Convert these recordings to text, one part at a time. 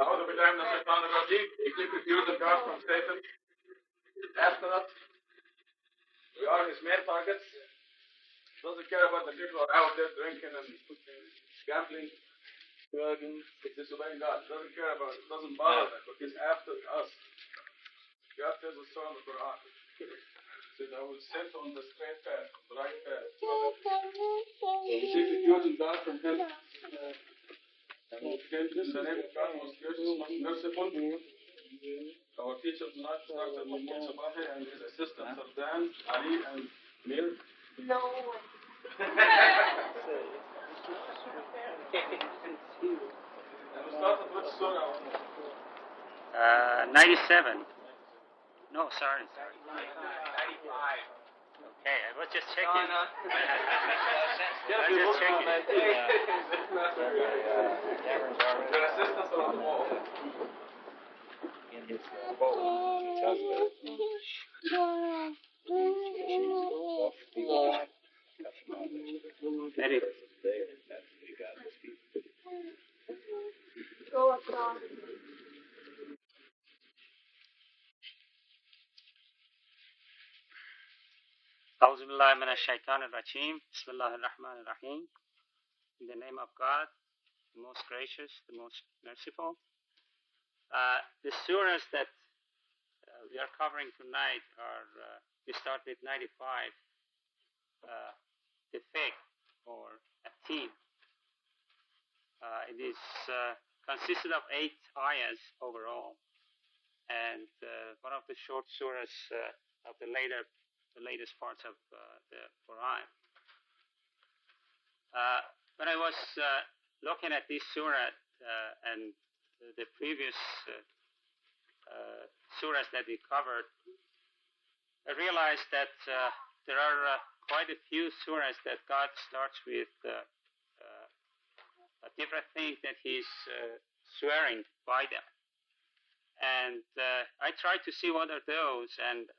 أعوذ بالله من الشيطان الرجيم. He keep refusing God from Satan. After that, we are his main targets. Doesn't care about the people who are out there drinking and gambling, drugging, disobeying God. Doesn't care about it. Doesn't bother them. But he's after us. God tells us so in the Quran. Says, I will set on the straight path, the right path. We keep refusing God from him. And we came in the name of God, most gracious, most merciful. Our teacher tonight started with Sabahi and his assistants of Dan, Ali, and Mir. No. And we started with Surah. 97. No, sorry. 95. Okay, I was just checking. No. I was just checking. Their assistants are on the wall. In his boat, he tells Very Go across. أعوذ بالله من الشيطان الرجيم. بسم الله الرحمن الرحيم. In the name of God, the most gracious, the most merciful. The surahs that we are covering tonight are, we start with 95, the fiqh, or a theme. It is consisted of 8 ayahs overall, and one of the short surahs of the latest parts of the Quran. When I was looking at this surah and the previous surahs that we covered, I realized that there are quite a few surahs that God starts with different things that He's swearing by them. And I tried to see what are those, and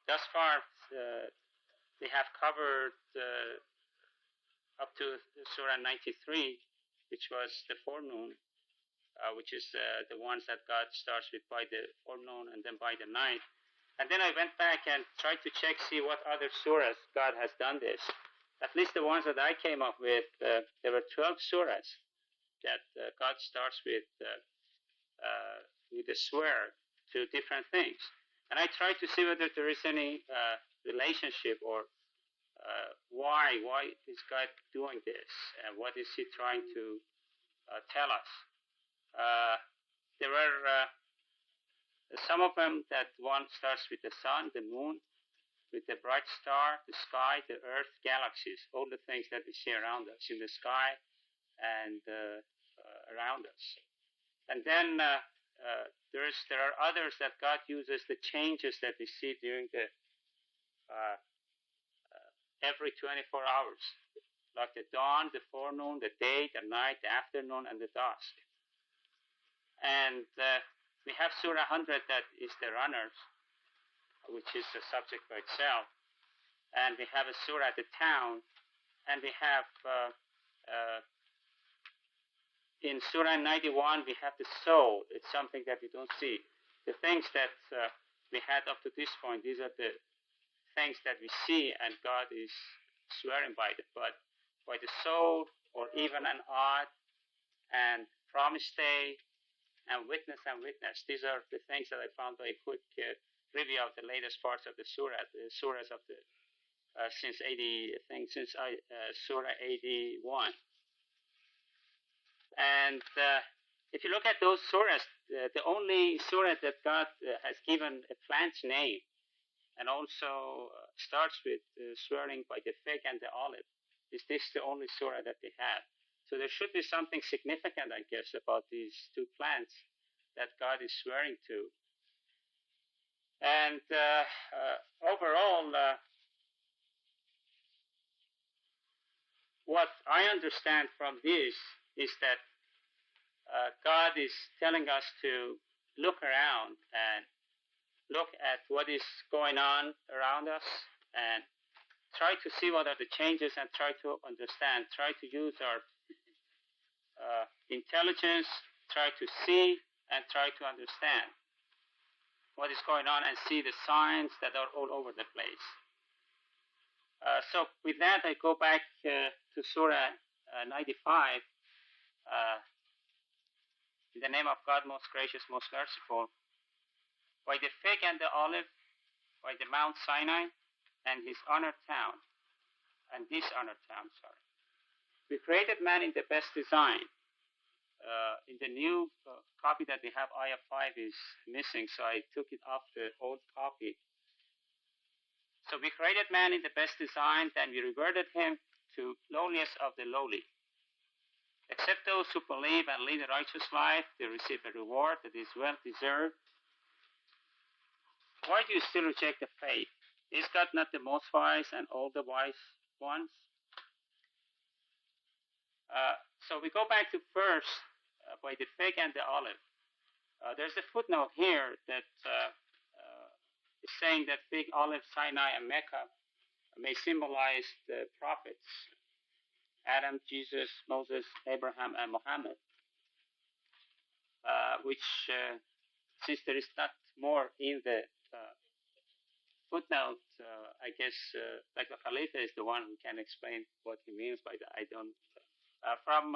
thus far they have covered up to Surah 93, which was the forenoon, which is the ones that God starts with by the forenoon and then by the night. And then I went back and tried to see what other surahs God has done this. At least the ones that I came up with, there were 12 surahs that God starts with a swear to different things. And I tried to see whether there is any relationship or why is God doing this, and what is He trying to tell us. There were some of them that one starts with the sun, the moon, with the bright star, the sky, the earth, galaxies, all the things that we see around us in the sky and around us. And then there are others that God uses the changes that we see during the every 24 hours, like the dawn, the forenoon, the day, the night, the afternoon, and the dusk. And we have Surah 100 that is the runners, which is a subject by itself. And we have a surah, the town, and we have in Surah 91 we have the soul. It's something that we don't see. The things that we had up to this point, these are the things that we see, and God is swearing by them. But by the soul, or even an odd, and promise day, and witness, these are the things that I found by a quick review of the latest parts of the surahs of the since Surah 81. And if you look at those surahs, the only surah that God has given a plant's name, and also starts with swearing by the fig and the olive, is this the only surah that they have. So there should be something significant, I guess, about these two plants that God is swearing to. And overall, what I understand from this is that God is telling us to look around and look at what is going on around us and try to see what are the changes and try to understand, try to use our intelligence try to see and try to understand what is going on and see the signs that are all over the place. So with that, I go back to Surah 95. In the name of God, most gracious, most merciful. By the fig and the olive, by the Mount Sinai and his honored town, and dishonored town, sorry. We created man in the best design. In the new copy that we have, ayah 5 is missing, so I took it off the old copy. So we created man in the best design, then we reverted him to lowliest of the lowly. Except those who believe and lead a righteous life, they receive a reward that is well deserved. Why do you still reject the faith? Is God not the most wise and all the wise ones? So we go back to first by the fig and the olive. There's a footnote here that is saying that fig, olive, Sinai, and Mecca may symbolize the prophets, Adam, Jesus, Moses, Abraham, and Muhammad, which, since there is not more in the footnote, I guess Rashad Khalifa is the one who can explain what he means by that. I don't. From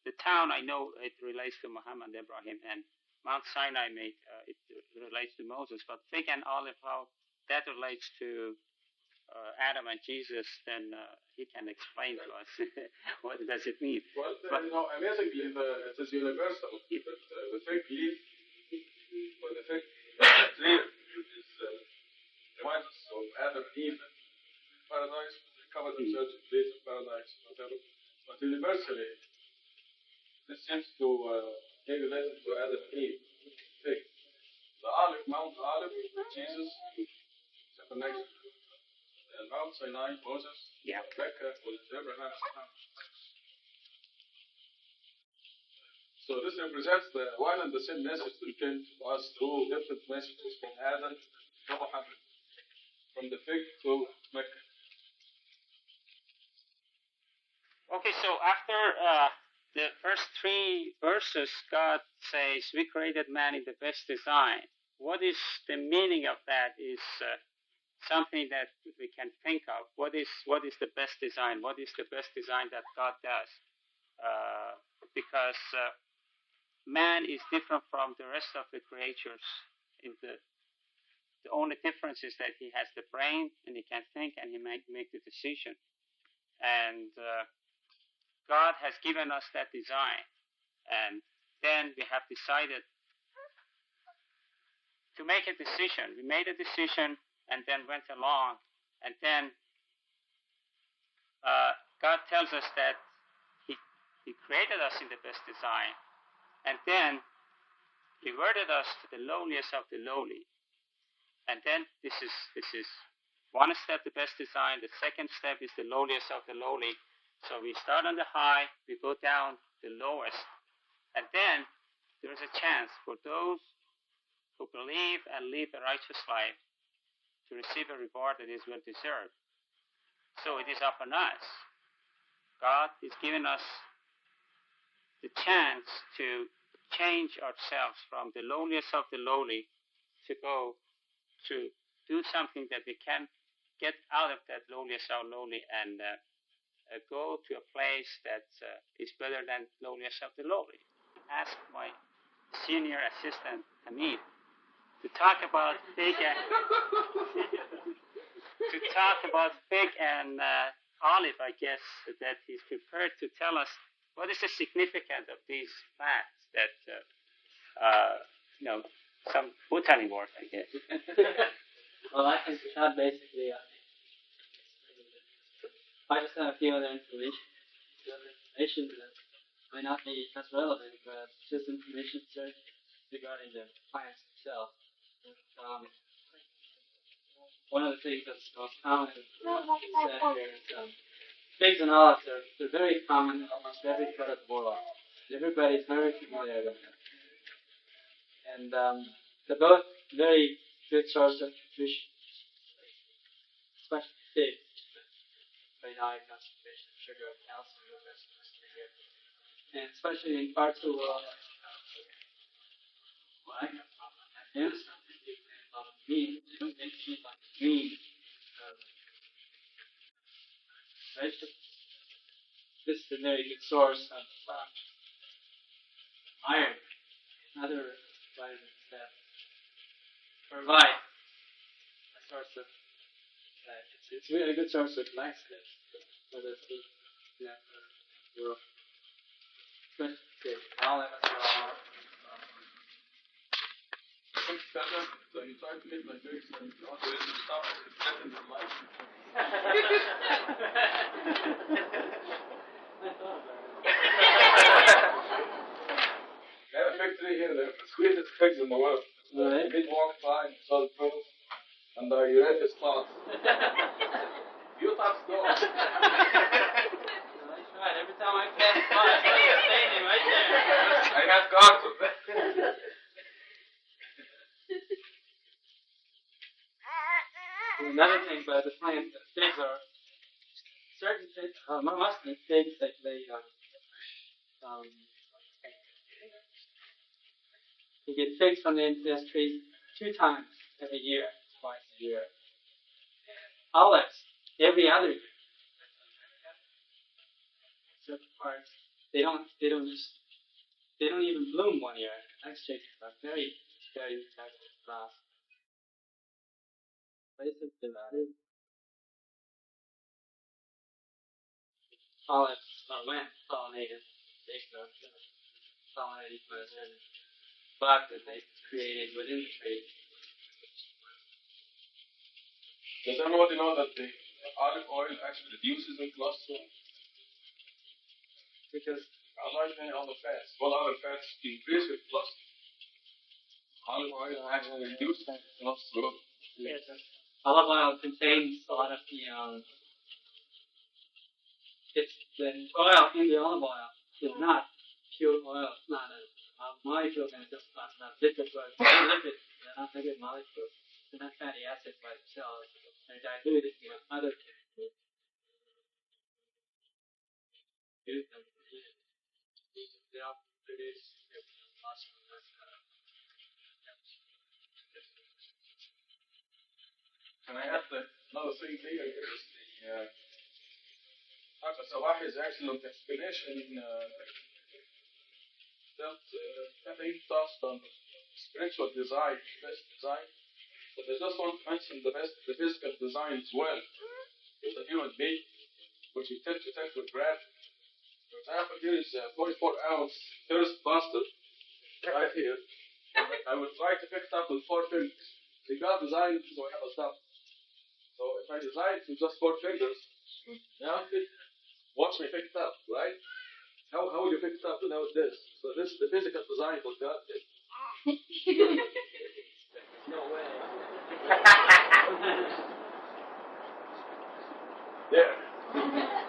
the town, I know it relates to Muhammad, Ibrahim, and Mount Sinai it relates to Moses, but fig and olive, how that relates to Adam and Jesus, then he can explain to us what does it mean. Well, amazingly, it is universal. The fig leaf or the fig tree is reminds us of Adam and Eve in paradise. They covered themselves in trees of paradise, whatever. But universally, this seems to be related to Adam and Eve. Fig. The olive, Mount Olive, Jesus, is a connection. And Mount Sinai, Moses, Mecca, was Abraham. So this represents the one and the same message that came to us through different messages from Adam to Muhammad, from the fig to Mecca. Okay, so after the first 3 verses, God says, we created man in the best design. What is the meaning of that is something that we can think of. What is the best design? What is the best design that God does? Because man is different from the rest of the creatures. The only difference is that he has the brain and he can think and he might make the decision. And God has given us that design. And then we have decided to make a decision. We made a decision and then went along. And then God tells us that He created us in the best design. And then reverted us to the lowliest of the lowly. And then this is one step, the best design. The second step is the lowliest of the lowly. So we start on the high, we go down the lowest. And then there is a chance for those who believe and live a righteous life to receive a reward that is well deserved. So it is upon us. God is giving us the chance to change ourselves from the lowliest of the lowly to go to do something that we can get out of that lowliest of lowly and go to a place that is better than lowliest of the lowly. Ask my senior assistant, Hamid, to talk about fig and olive, I guess, that he's prepared to tell us what is the significance of these facts that, some botany word, I guess. Well, I think Rashad basically, I just have a few other information that might not be as relevant, but just information search regarding the plants itself. One of the things that's most common is that figs and olives they're very common in almost every part of the world. Everybody's very familiar with them. And they're both very good source of nutrition, especially figs. Very high concentration of sugar and calcium, and especially in parts of the world eat like green vegetables. This is a very good source of iron and other vitamins that provide a source of. It's really a good source of laxatives for the food. Yeah, for good. I'll have a So you try to make my drinks and you also listen to stuff that's in your life. I have a factory here, the sweetest pigs in the world. Right. We walked by and saw the produce, and you read his thoughts. You thought so. That's right. Every time I pass by, I see a painting right there. I have gone to that. Another thing about the plant, the figs are certain figs, most of the figs that you get figs from this tree 2 times every year, twice a year. Olives every other year. Certain parts they don't even bloom 1 year. Actually, a very class. Places divided. Olives are when pollinated. They grow pollinated by a certain bug that they created within the tree. Does everybody know that the olive oil actually reduces in cholesterol? Because Unlike many other fats, all other fats increase with cholesterol. Olive oil actually reduces cholesterol. yes, olive oil contains a lot of it's the oil in the olive oil is not pure oil. It's not a molecule, and it's just not liquid, but it's lipid. They're not liquid molecules. They're not fatty acids by themselves. They're diluted with other chemicals. They all produce And I have another thing here is the Sabahi is actually an explanation that I think touched on spiritual design, best design. But I just want to mention the physical design as well. It's a human being, which we tend to take for granted. For example, here is a 44-ounce thirst buster right here. I will try to pick it up with 4 fingers. See, God designed so I have a thumb. So if I design with just 4 fingers, now watch me pick it up, right? How will you pick it up without this? So this is the physical design what God did. no way. Yeah.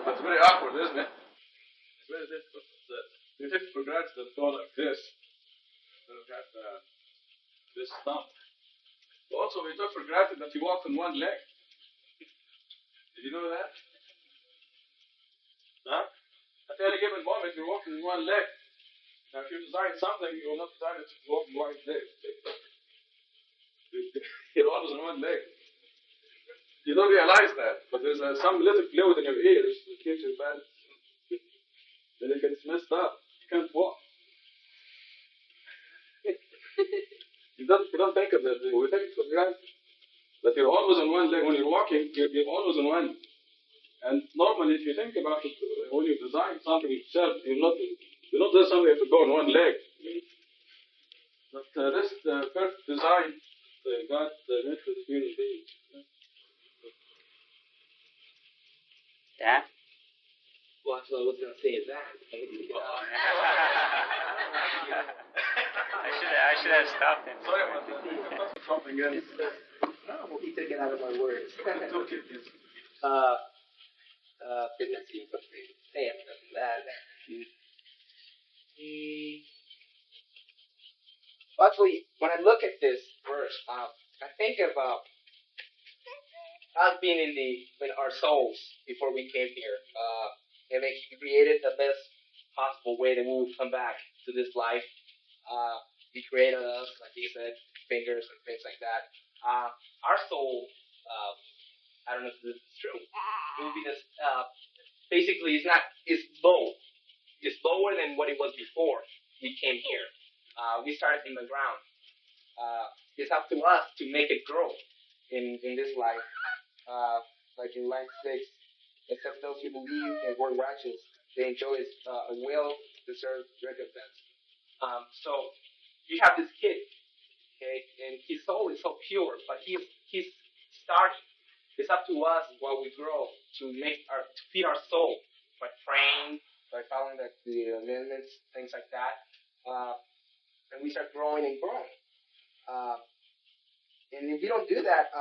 That's very awkward, isn't it? It's very difficult. You take it for granted that it's going like this. It'll have this thumb. Also, we took for granted that you walk on one leg. Did you know that? Huh? At any given moment, you're walking on one leg. Now, if you design something, you will not design it to walk on one leg. You're always on one leg. You don't realize that, but there's some little fluid in your ears that keeps your balance. Then it gets messed up. You can't walk. You don't think of that. We take it for granted. But you're always on one leg. When you're walking, you're always on one. And normally, if you think about it, when you design something yourself, you're not doing something to go on one leg. But this is the perfect design that God made for the human being. Yeah? Well, that's what I was going to say is that. I should have stopped him. Sorry about that. Something else. No, he took it out of my words. Actually, when I look at this verse, I think of us being in our souls before we came here. And He created the best possible way that we would come back to this life. He created us, like He said, fingers and things like that. our soul, I don't know if this is true, will be this, basically it's low. It's lower than what it was before we came here. We started in the ground. It's up to us to make it grow in this life. Like in line 6, except those who believe and were righteous, they enjoy a well-deserved recompense. So you have this kid, okay, and his soul is so pure, but he's starting. It's up to us while we grow to feed our soul by praying, by following the amendments, things like that, and we start growing and growing. And if we don't do that,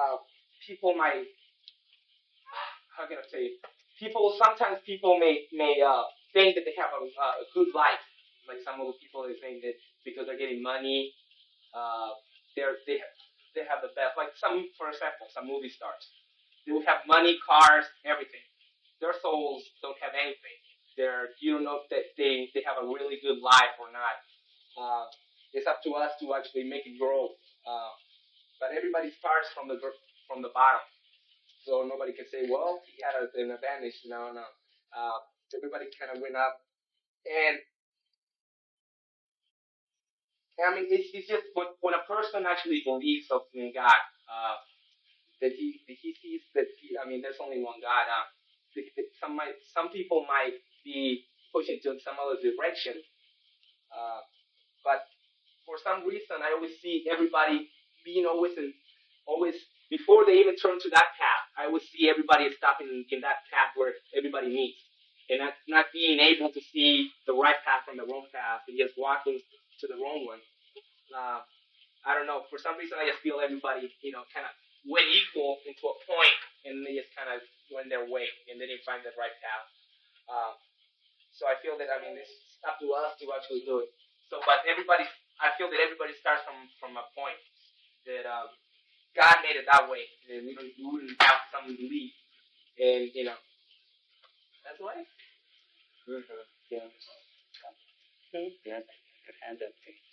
people might, how can I say? Sometimes people may think that they have a good life. Like some of the people, they think that because they're getting money, they have the best. Like for example, some movie stars. They will have money, cars, everything. Their souls don't have anything. You don't know that they have a really good life or not. It's up to us to actually make it grow. But everybody starts from the bottom. So nobody can say, well, he had an advantage. No. Everybody kind of went up. And I mean, it's just when a person actually believes in God, that he sees that there's only one God. Some people might be pushing to some other direction, but for some reason, I always see everybody being always before they even turn to that path. I always see everybody stopping in that path where everybody meets, and not being able to see the right path from the wrong path, and just walking to the wrong one. I don't know. For some reason, I just feel everybody, kind of went equal into a point, and they just kind of went their way, and they didn't find the right path. So I feel that it's up to us to actually do it. So, but I feel that everybody starts from a point that God made it that way, and we wouldn't have some lead, and that's why. Yeah. Yeah.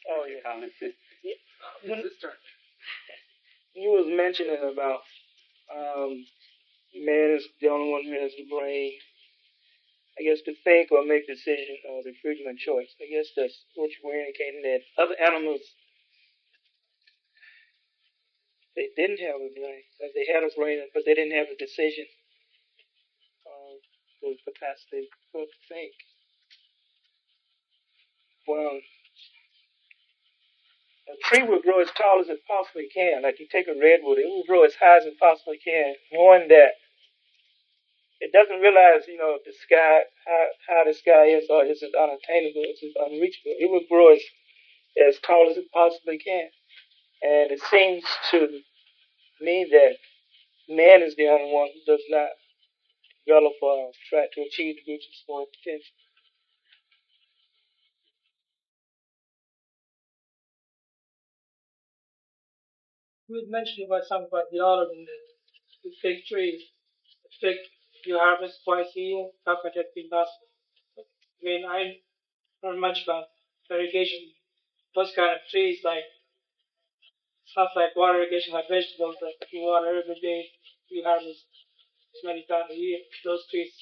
Oh, yeah. Comments. Sister. You was mentioning about man is the only one who has the brain, I guess, to think or make decisions or the freedom of choice. I guess that's what you were indicating, that other animals, they didn't have a brain. They had a brain, but they didn't have a decision the capacity to think. Well, a tree will grow as tall as it possibly can. Like you take a redwood, it will grow as high as it possibly can, knowing that it doesn't realize, the sky, how the sky is, or is it unattainable, is it unreachable. It will grow as tall as it possibly can. And it seems to me that man is the only one who does not develop or try to achieve the reach full potential. You had mentioned something about the olive and the fig trees. The fig you harvest twice a year. How could that be possible? I don't know much about irrigation. Those kind of trees, like stuff like water irrigation, like vegetables, like you water every day, you harvest as many times a year. Those trees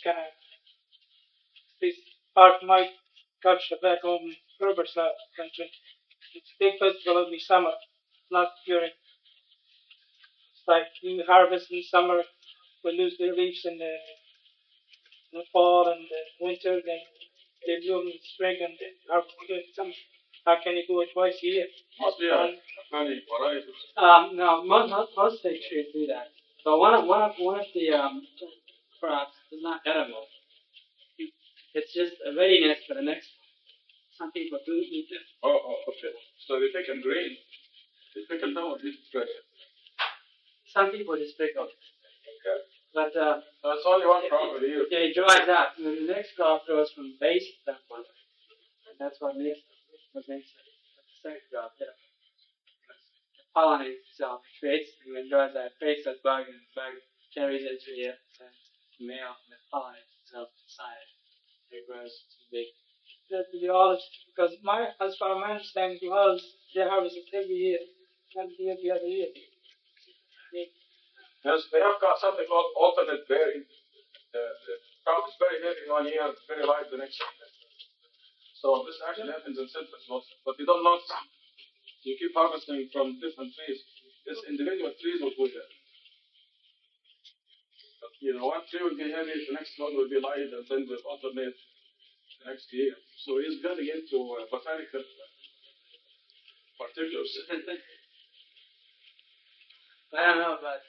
this part of my culture back home in Herbert's country. It's a big festival every summer, not during. It's like you harvest in summer, we lose their leaves in the fall and the winter, then they bloom in spring and then harvest in summer. How can you do it twice a year? No, most fig trees do that. But one of the crops is not edible. It's just a readiness for the next. Some people do eat it. Okay. So they pick and green. They pick and down. Some people just pick up. Okay. But that's only one crop of the year. it dries out, and then the next crop goes from base to that one, and that's what makes it. The second crop, yeah. It pollinates itself, creates, and then dries out, creates that bug, and the bug carries it to the male, and it pollinates itself inside. It grows too big. The olives, because as far as my understanding, the olives, they harvest it every year, not the other year. Yes, they have got something called alternate bearing. The crop is very heavy one year, very light the next year. So this actually happens in citrus mostly, but you don't notice. You keep harvesting from different trees. This individual trees will do that. One tree will be heavy, the next one will be light, and then will alternate the next year. So he's getting into botanical particulars. I don't know, but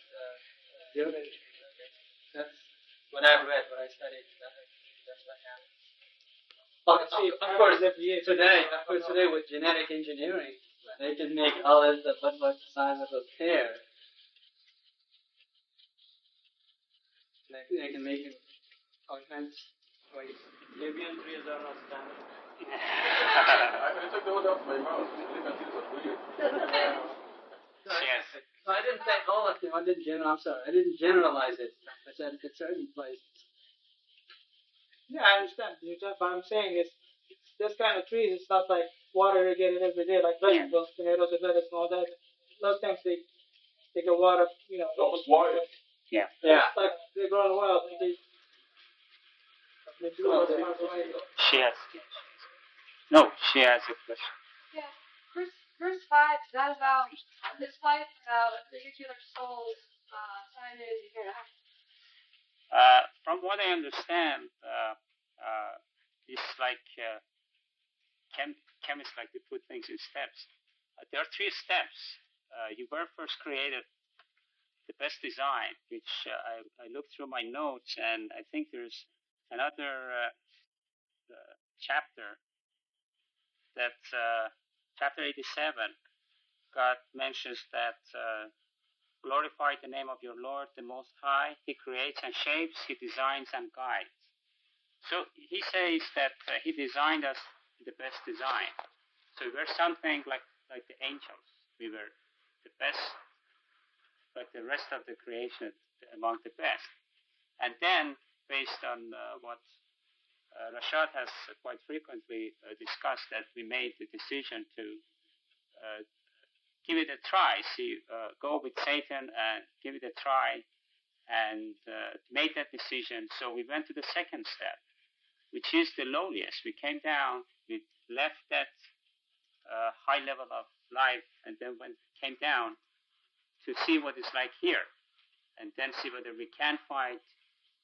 that's what I read, what I studied. That's what happened. Of course, today with genetic engineering, they can make olives that look like the size of a pear. They can make all kinds of ways. Libyan trees are not standard. I took the word out of my mouth. Libyan trees are weird. Yes. So I didn't say all of them. I didn't generalize it. I said in certain places. Yeah, I understand. But I'm saying is, this kind of trees, it's not like water irrigated every day, like vegetables, tomatoes, and lettuce, and all that. Those things, they get water, It's almost wild. Yeah. It's like they grow in wild. They do what they have to do. She has a question. Yeah. Verse 5 is not about this life, about a particular soul's time in here. From what I understand, it's like chemists like to put things in steps. There are 3 steps. You were first created the best design, which I looked through my notes, and I think there's another chapter that chapter 87. God mentions that glorify the name of your Lord, the Most High. He creates and shapes, He designs and guides. So He says that He designed us the best design. So we're something like the angels. We were the best, but the rest of the creation among the best. And then, based on what Rashad has quite frequently discussed, that we made the decision to give it a try. Go with Satan and give it a try, and made that decision. So we went to the second step, which is the lowliest. We came down, we left that high level of life, and then came down to see what it's like here, and then see whether we can fight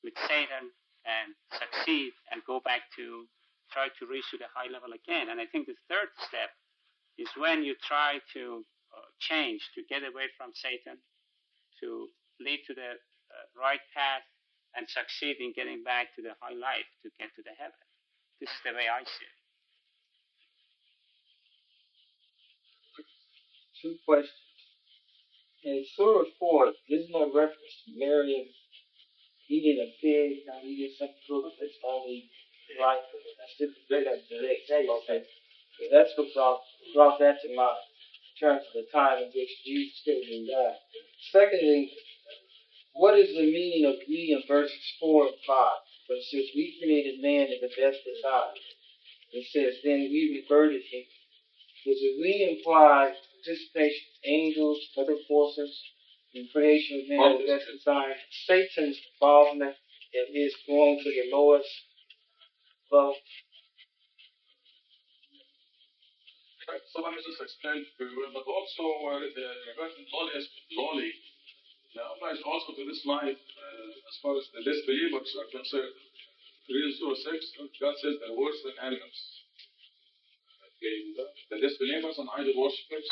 with Satan and succeed and go back to try to reach to the high level again. And I think the third step is when you try to change, to get away from Satan, to lead to the right path and succeed in getting back to the high life, to get to the heaven. This is the way I see it. 2 questions. In Surah 4, there's no reference to Miriam eating a pig, not eating some fruit that's only right. That's just the next day. Okay. So that's what brought that to mind in terms of the time in which Jesus came and died. Secondly, what is the meaning of we in verses 4 and 5? But it says, we created man in the best design. It says, then we reverted him. Does it really imply participation of angels, other forces, in creation of man in the best design? Satan's involvement in his going to the lowest level? Right, so let me just explain to you, but also the version lowliest lowly applies also to this life as far as the disbelievers are concerned. Read Surah 6, God says they're worse than animals. Okay, the disbelievers and idol worshippers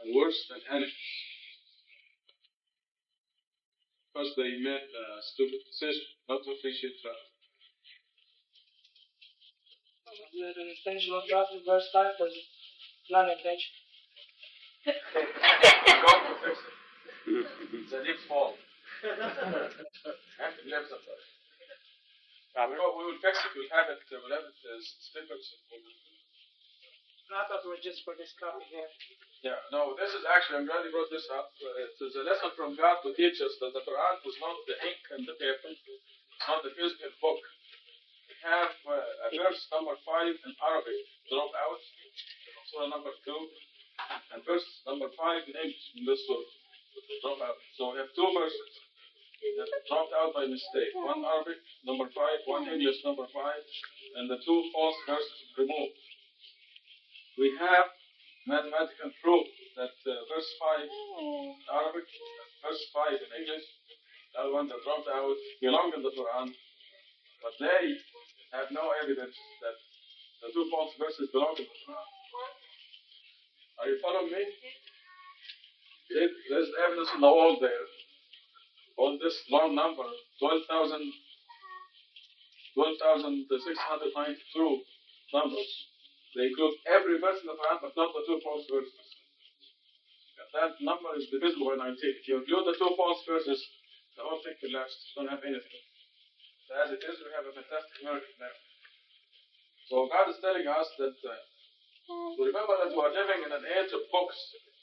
are worse than animals. Because they made a stupid decision not to appreciate God. The intention of God in verse 5 was non-intentional. God will fix it. It's a deep fault. And to blame somebody. We will fix it. We'll have it as stickers. I thought it was just for this copy here. Yeah, no, this is actually, I'm glad you brought this up. It's a lesson from God to teach us that the Quran was not the ink and the paper. It's not the physical book. We have a verse number 5 in Arabic dropped out, Surah number 2, and verse number 5 in English in this surah. drop out. So we have two verses that dropped out by mistake. One Arabic, number 5, one English, number 5, and the two false verses removed. We have mathematical proof that verse 5 in Arabic, verse 5 in English, that one that dropped out belong in the Quran, but they have no evidence that the two false verses belong in the Quran. Are you following me? There's evidence in the wall there. On this long number, 12,692 numbers. They include every verse in the Quran, but not the two false verses. That number is divisible by 19. If you include the two false verses, the whole thing collapses. You don't have anything. So as it is, we have a fantastic miracle now. So God is telling us that, remember that we are living in an age of books.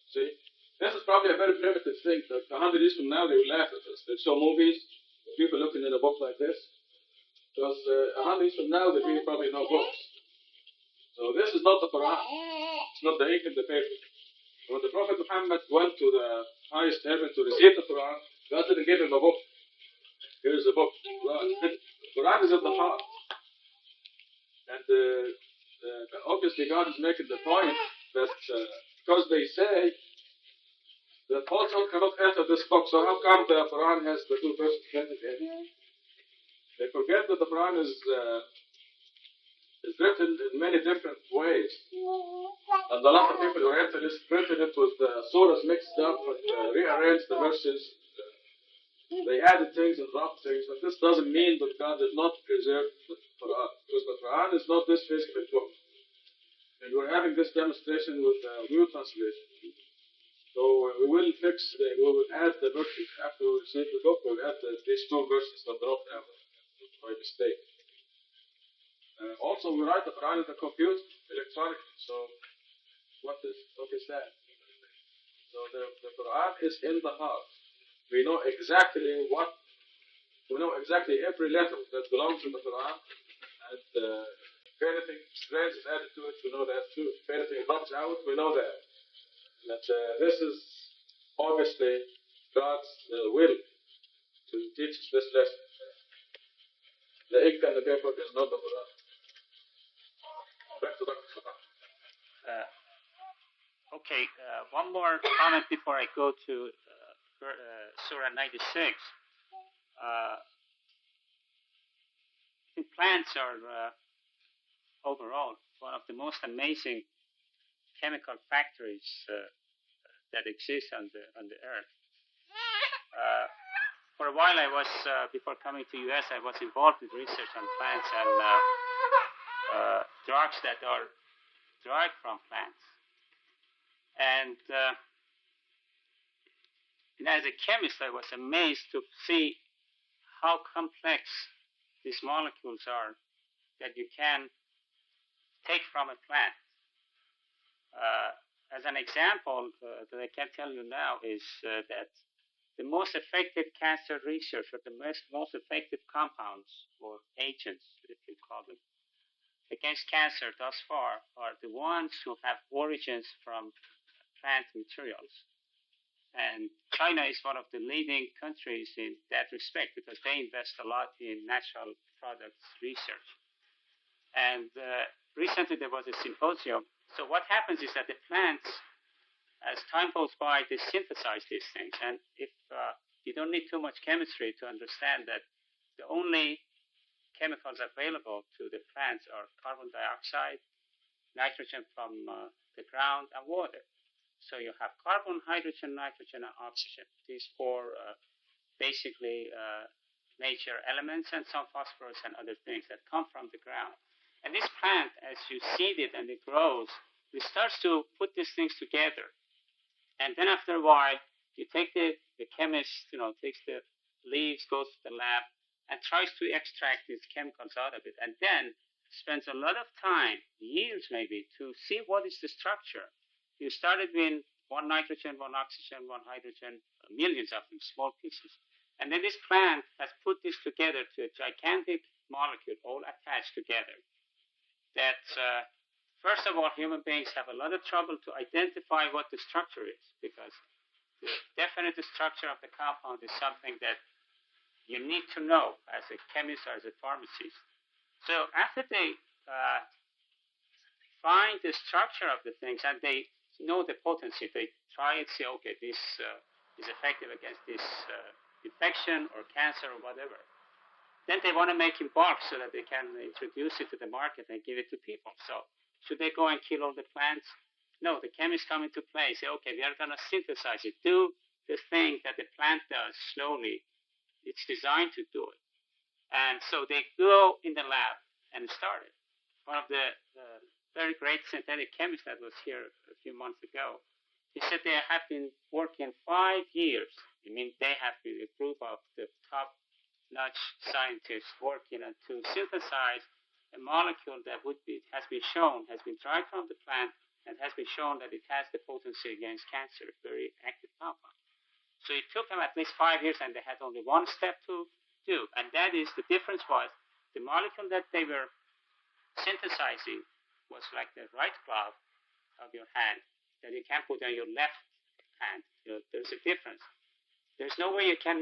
See? This is probably a very primitive thing. That 100 years from now, they will laugh at us. They show movies, people looking in a book like this. Because 100 years from now, the people probably know books. So this is not the Quran. It's not the ink and the paper. When the Prophet Muhammad went to the highest heaven to receive the Quran, God didn't give him a book. Here is a book. The Quran is in the heart. And obviously God is making the point that because they say that also cannot enter this book, so how come the Quran has the two verses printed in? They forget that the Quran is written in many different ways. And a lot of people who entered it printed it with the surahs mixed up and rearranged the verses. They added things and dropped things, but this doesn't mean that God did not preserve the Quran, because the Quran is not this physical book. And we're having this demonstration with new translation. So we will add the verses after we receive the book. We'll add these two verses that dropped out by mistake. Also, we write the Quran in the computer electronically. So what is that? So the Quran is in the heart. We know exactly every letter that belongs to the Quran, and if anything strange is added to it, we know that too. If anything drops out, we know that. That this is obviously God's will to teach us this lesson. The ink and the paper is not the Quran. Back to Dr. Sabahi. Okay, one more comment before I go to Surah 96. I think plants are overall one of the most amazing chemical factories that exist on the earth. For a while, I was before coming to US, I was involved with research on plants and drugs that are derived from plants. And as a chemist, I was amazed to see how complex these molecules are that you can take from a plant. As an example that I can tell you now is that the most effective cancer research, or the most effective compounds or agents, if you call them, against cancer thus far are the ones who have origins from plant materials. And China is one of the leading countries in that respect because they invest a lot in natural products research. And recently there was a symposium. So what happens is that the plants, as time goes by, they synthesize these things. And if you don't need too much chemistry to understand that the only chemicals available to the plants are carbon dioxide, nitrogen from the ground, and water. So you have carbon, hydrogen, nitrogen, and oxygen. These four basically nature elements, and some phosphorus and other things that come from the ground. And this plant, as you seed it and it grows, it starts to put these things together. And then after a while, you take the chemist, takes the leaves, goes to the lab, and tries to extract these chemicals out of it. And then spends a lot of time, years maybe, to see what is the structure. You started with one nitrogen, one oxygen, one hydrogen, millions of them, small pieces. And then this plant has put this together to a gigantic molecule, all attached together. That, first of all, human beings have a lot of trouble to identify what the structure is, because the definite structure of the compound is something that you need to know as a chemist or as a pharmacist. So after they find the structure of the things and they know the potency, they try and say, okay, this is effective against this infection or cancer or whatever. Then they want to make in bulk so that they can introduce it to the market and give it to people. So should they go and kill all the plants? No, the chemists come into play, say, okay, we are going to synthesize it, do the thing that the plant does slowly. It's designed to do it. And so they go in the lab and start it. One of the very great synthetic chemists that was here a few months ago, he said they have been working 5 years. I mean, they have been a group of the top-notch scientists working to synthesize a molecule that has been derived from the plant and has been shown that it has the potency against cancer, a very active compound. So it took them at least 5 years, and they had only one step to do, and that is the difference was the molecule that they were synthesizing was like the right glove of your hand that you can put on your left hand. There's a difference. There's no way you can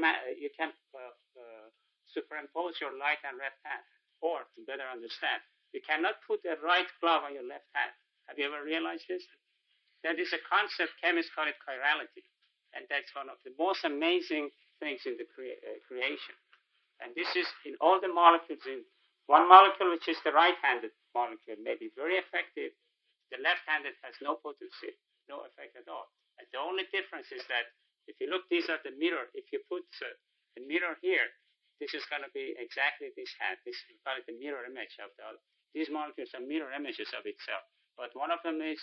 superimpose your right and left hand. Or, to better understand, you cannot put a right glove on your left hand. Have you ever realized this? That is a concept, chemists call it chirality. And that's one of the most amazing things in the creation. And this is in all the molecules. In one molecule, which is the right-handed molecule, may be very effective. The left-handed has no potency, no effect at all. And the only difference is that if you look, these are the mirror. If you put the mirror here, this is going to be exactly this hand. This is called the mirror image of the other. These molecules are mirror images of itself. But one of them is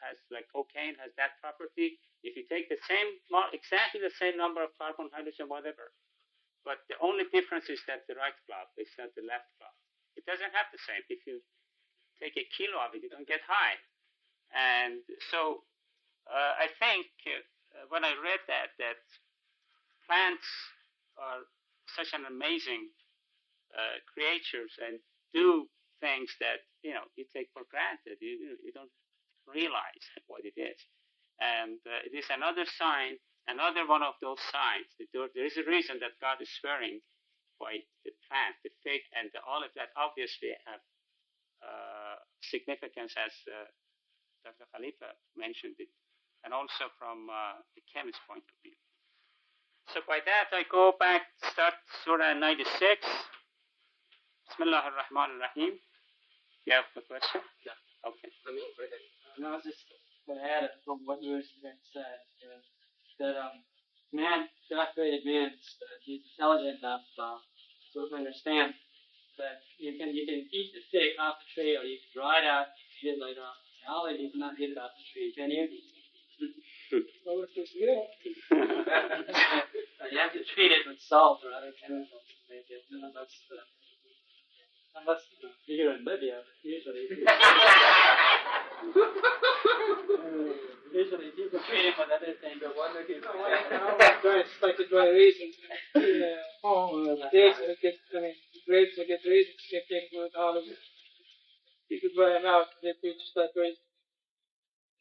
has like cocaine has that property. If you take the same, exactly the same number of carbon, hydrogen, whatever, but the only difference is that the right glove is not the left glove. It doesn't have the same. If you take a kilo of it, you don't get high. And so I think when I read that plants are such an amazing creatures and do things that you take for granted. You don't realize what it is, and it is another sign, another one of those signs. There is a reason that God is swearing by the plant, the fig, and the olive that obviously have significance, as Dr. Khalifa mentioned it, and also from the chemist's point of view. So by that, I go back, start Surah 96. Bismillah ar-Rahman ar-Rahim. You have a question? Yeah. Okay. No, I was just going to add from what you were said, that man, God created man, he's intelligent enough to understand that you can eat the fig off the tree, or you can dry it out, eat it later on. Olive, you cannot eat it off the tree, can you? Well, it's just good. You have to treat it with salt or other chemicals to make it, unless you're in Libya, usually. Usually people treat it with other things, but one that gets It's like the dry raisins. Grapes that get raisins, get taken with olives. You could dry them out, they just like raisins.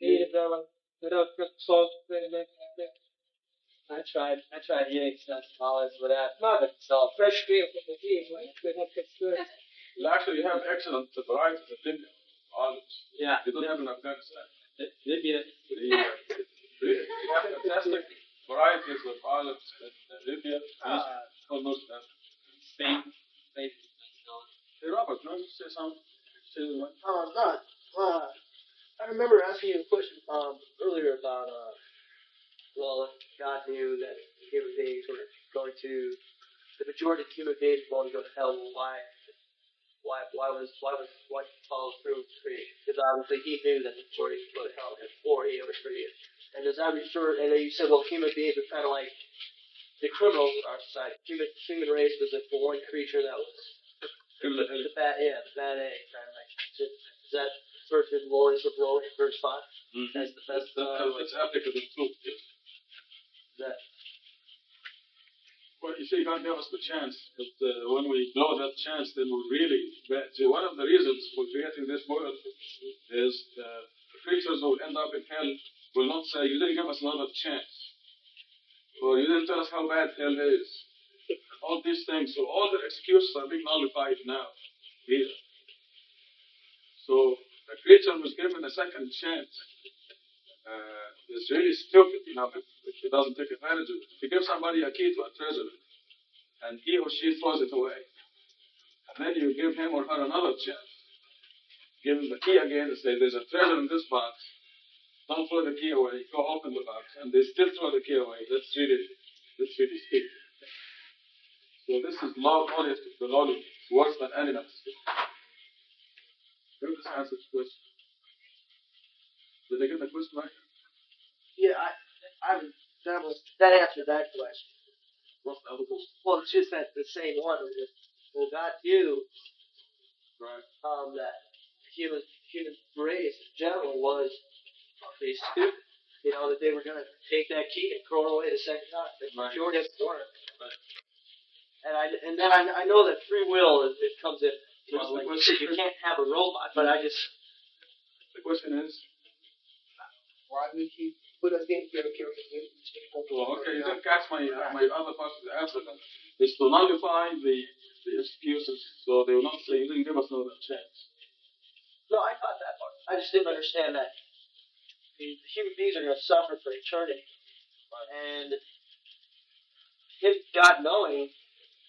Eat it that way, without salt, I tried eating some olives without salt. fresh green from the trees, like they don't get good. Well, actually, you have excellent varieties of Libya olives. Yeah. You don't have in Afghanistan. Libya. You have fantastic varieties of olives in Libya. Almost Spain. Hey, Robert, do you want to say something? I remember asking you a question earlier about God knew that human beings were going to, the majority of human beings were going to go to hell. Why follow through with creation? Because obviously he knew that the majority would go to hell before he ever created. And does that refer? And then you said, well, human beings are kind of like the criminals in our society. Human race was the one creature that was the bad egg, kind of like. Is that first in Lord's of Rome, verse 5? That's the best. It's applicable too. That. Well, you see, God gave us the chance. But when we blow that chance, then we really. See, one of the reasons for creating this world is the creatures who end up in hell will not say, "You didn't give us another chance." Or you didn't tell us how bad hell is. All these things. So all the excuses are being nullified now. Here. So a creature was given a second chance. It's really stupid, if he doesn't take advantage of it. If you give somebody a key to a treasure, and he or she throws it away, and then you give him or her another chance. Give him the key again and say, there's a treasure in this box. Don't throw the key away. Go open the box. And they still throw the key away. That's really stupid. So this is lawless. The law is worse than animals. Maybe this answers the question. Did I get the question right? Yeah, that answered that question. What's the other question? Well, it's just that the same one. Well, God knew Right. that human race in general was pretty stupid. That they were going to take that key and throw it away the second time. The majority of the world. Right. And then I know that free will it comes in. Like you said, you can't have a robot, but the question is, Why would he put us in here? Okay, you didn't catch my other part of the answer then. Is to nullify the excuses, so they will not say you didn't give us another chance. No, I got that part. I just didn't understand that the human beings are going to suffer for eternity, and God knowing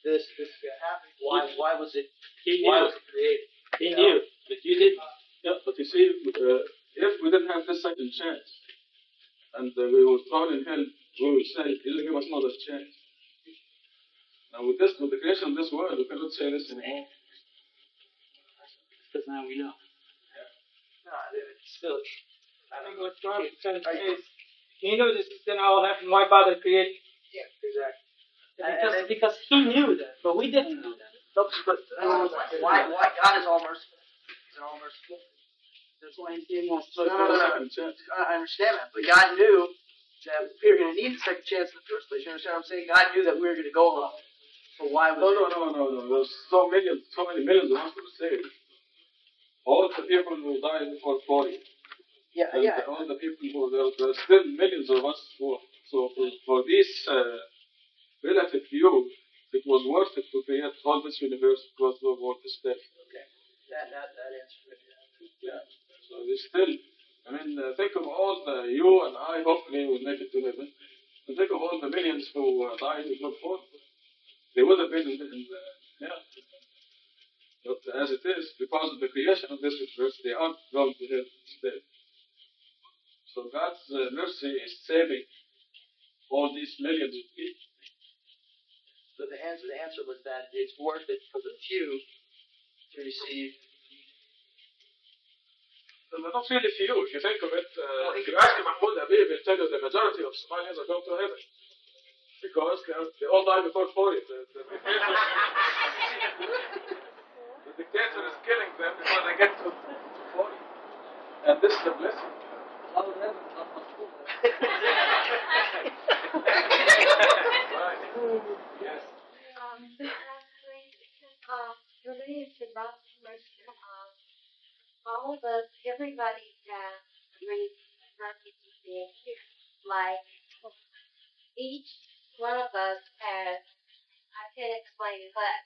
this is going to happen. Why was it? Why was it created? He knew, but you didn't. Yeah, but you see, if we didn't have this second chance, and we were thrown in hell, we would say, you didn't give us another chance. Now with the creation of this world, we cannot say this anymore. Because now we know. No, it's still. I think what Trump is trying to say is, he knew this is going to all happen. Why bother creating? Yeah, exactly. Because he knew that, but we didn't know that. Why God is all merciful? He's all merciful. That's why he gave us. No. I understand that, but God knew that we were going to need the second chance in the first place. You understand what I'm saying? God knew that we were going to go wrong. So why was No. There's so many millions of us to save. All the people who died before 40. Yeah. All the people who there's still millions of us who. So for this relative view, it was worth it to create all this universe because of what is there. Okay. That answers it. Yeah. So they still, think of all you and I, hopefully will make it to heaven. And think of all the millions who died before. They would have been yeah. But as it is, because of the creation of this universe, they aren't going to heaven instead. So God's mercy is saving all these millions of people. So the answer was that it's worth it for the few to receive. But not really few. If you think of it, if you ask Mahmoud Habib, he'll tell you the majority of Somalis are going to heaven. Because they all die before 40. The dictator is killing them before they get to 40. And this is a blessing. Right. Yes. Related to God's mercy, all of us, everybody has great mercy to being here. Like, each one of us has, I can't explain it, but,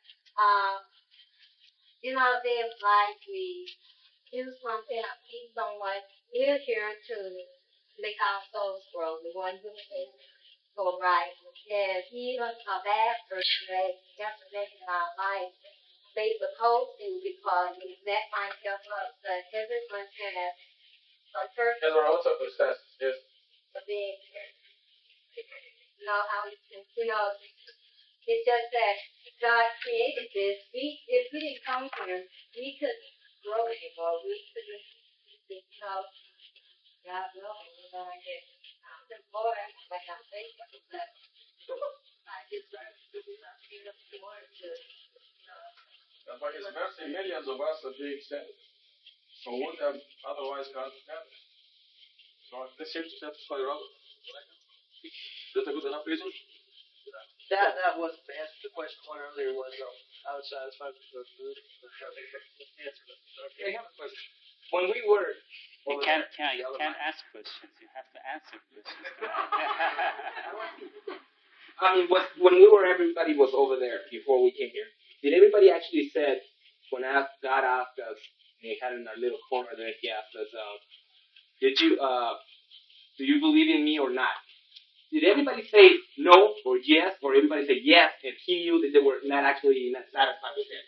there's like we do something, see someone, we're here to make our souls grow, we want to go right. And even a bad person that's in our life, they supposed to because that might help us, but everyone has a person. Has our own circumstances, yes. Being how we can, it's just that God created this. If we didn't come here, we couldn't grow anymore. We couldn't, God willing, we're going to get the Lord, like I say, but I just more to. And by His mercy, millions of us are being saved. So would have otherwise gone to heaven. So this seems to satisfy your other. Is that a good enough reason? That was the answer to the question one earlier was I was satisfied with the food. Okay, I have a question. When we were You can't ask questions. You have to answer questions. I mean, when everybody was over there before we came here, did everybody actually said, when God asked us, and we had in our little corner there, he asked us, do you believe in me or not? Did everybody say no or yes, or everybody say yes, and he knew that they were not satisfied with it?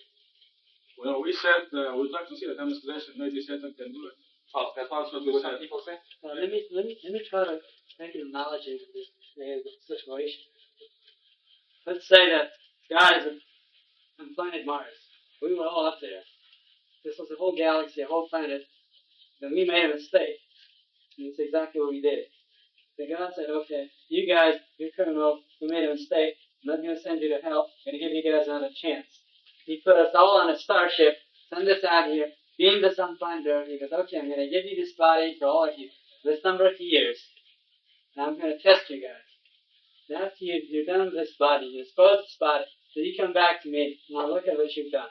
Well, we said we'd like to see a demonstration. Maybe Satan can do it. Oh, that's what some people say. Let me try to make an analogy to this situation. Let's say that God is on planet Mars. We were all up there. This was a whole galaxy, a whole planet. Then we made a mistake. And it's exactly what we did. So God said, okay, you guys, you're criminals. We made a mistake. I'm not going to send you to hell. I'm going to give you guys another chance. He put us all on a starship, send us out here, beamed us on planet Earth. He goes, okay, I'm going to give you this body for all of you, this number of years. Now I'm going to test you guys. And after you're done with this body, you dispose of this body, so you come back to me, and I'll look at what you've done.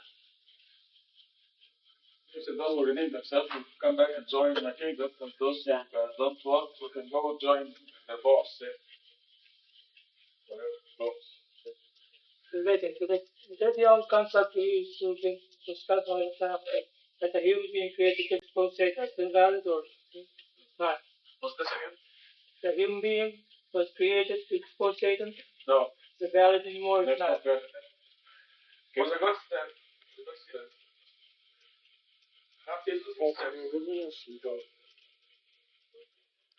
If those who redeem themselves will come back and join my kingdom, and those who don't want, we can go join the boss. Whatever boss. That's the old concept we used to discuss all the time. That a human being created to expose Satan is invalid or not. What's this again? The human being was created to expose Satan. No. Is it valid anymore? It's not. Okay. Was a good step.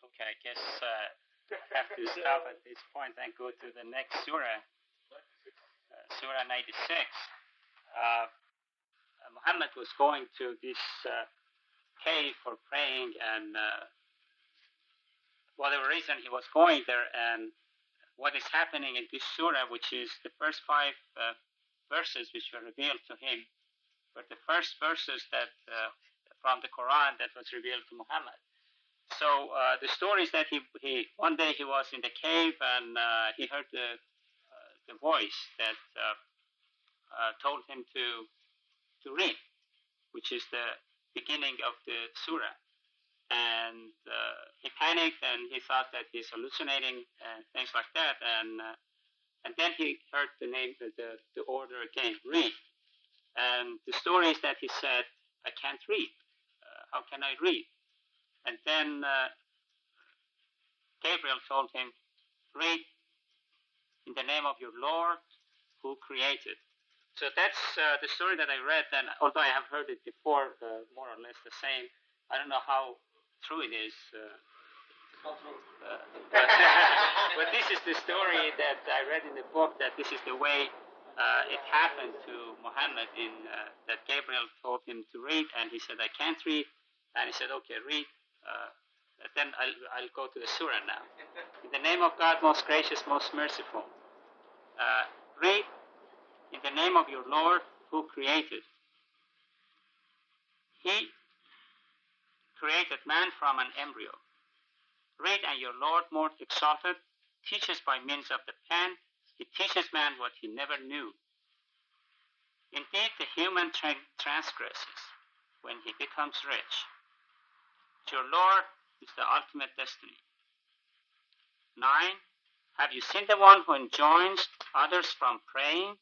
Okay, I guess I have to stop at this point and go to the next surah, Surah 96. Muhammad was going to this cave for praying, and whatever reason he was going there, and what is happening in this surah, which is the first 5 verses which were revealed to him, were the first verses that from the Quran that was revealed to Muhammad. So the story is that he one day he was in the cave, and he heard the voice that told him to read, which is the beginning of the surah. And he panicked, and he thought that he's hallucinating and things like that. And then he heard the order again, read. And the story is that he said, I can't read. How can I read? And then Gabriel told him, read in the name of your Lord who created. So that's the story that I read, and although I have heard it before, more or less the same, I don't know how true it is. But this is the story that I read in the book, that this is the way it happened to Muhammad, that Gabriel told him to read, and he said, I can't read. And he said, okay, read. Then I'll go to the surah now. In the name of God, most gracious, most merciful. Read in the name of your Lord who created. He created man from an embryo. Read, and your Lord, more exalted, teaches by means of the pen. He teaches man what he never knew. Indeed, the human transgresses when he becomes rich. Your Lord is the ultimate destiny. 9. Have you seen the one who enjoins others from praying?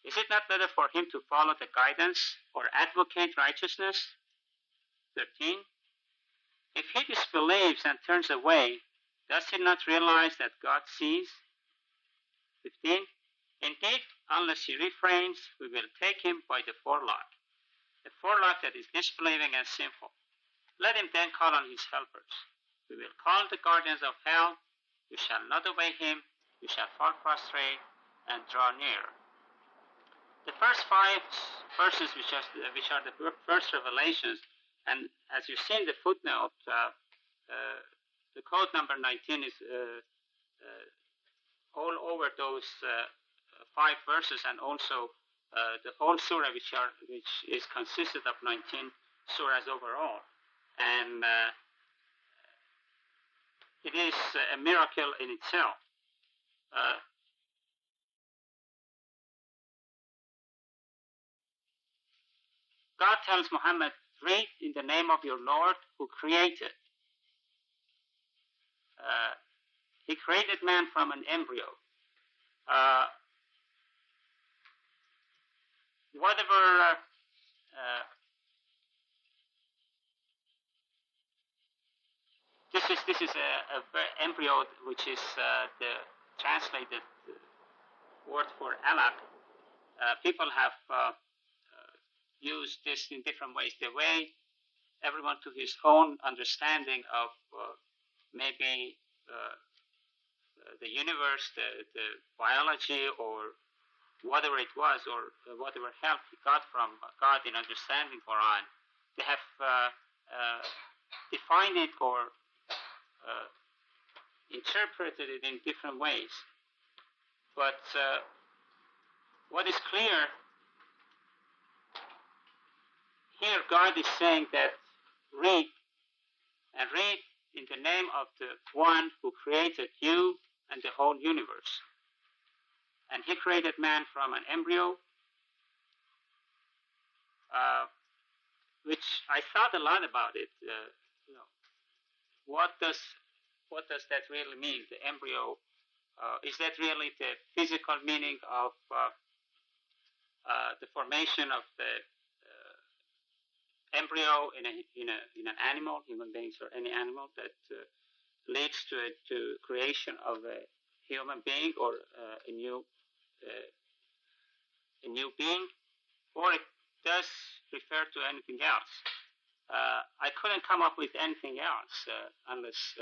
Is it not better for him to follow the guidance or advocate righteousness? 13. If he disbelieves and turns away, does he not realize that God sees? 15. Indeed, unless he refrains, we will take him by the forelock, the forelock that is disbelieving and sinful. Let him then call on his helpers. We will call the guardians of hell. You shall not obey him. You shall fall prostrate and draw near. The first 5 verses, which are the first revelations, and as you see in the footnote, the code number 19 is all over those 5 verses, and also the whole surah, which is consisted of 19 surahs overall. And it is a miracle in itself. God tells Muhammad, read in the name of your Lord who created. He created man from an embryo. whatever this is a embryo, which is the translated word for alaq. People have used this in different ways. The way everyone to his own understanding of maybe the universe, the biology, or whatever it was, or whatever help he got from God in understanding Quran, they have defined it or interpreted it in different ways. But what is clear here, God is saying that read in the name of the one who created you and the whole universe. And he created man from an embryo, which I thought a lot about it. What does that really mean? The embryo, is that really the physical meaning of the formation of the embryo in an animal, human beings or any animal, that leads to creation of a human being or a new being, or it does refer to anything else? I couldn't come up with anything else unless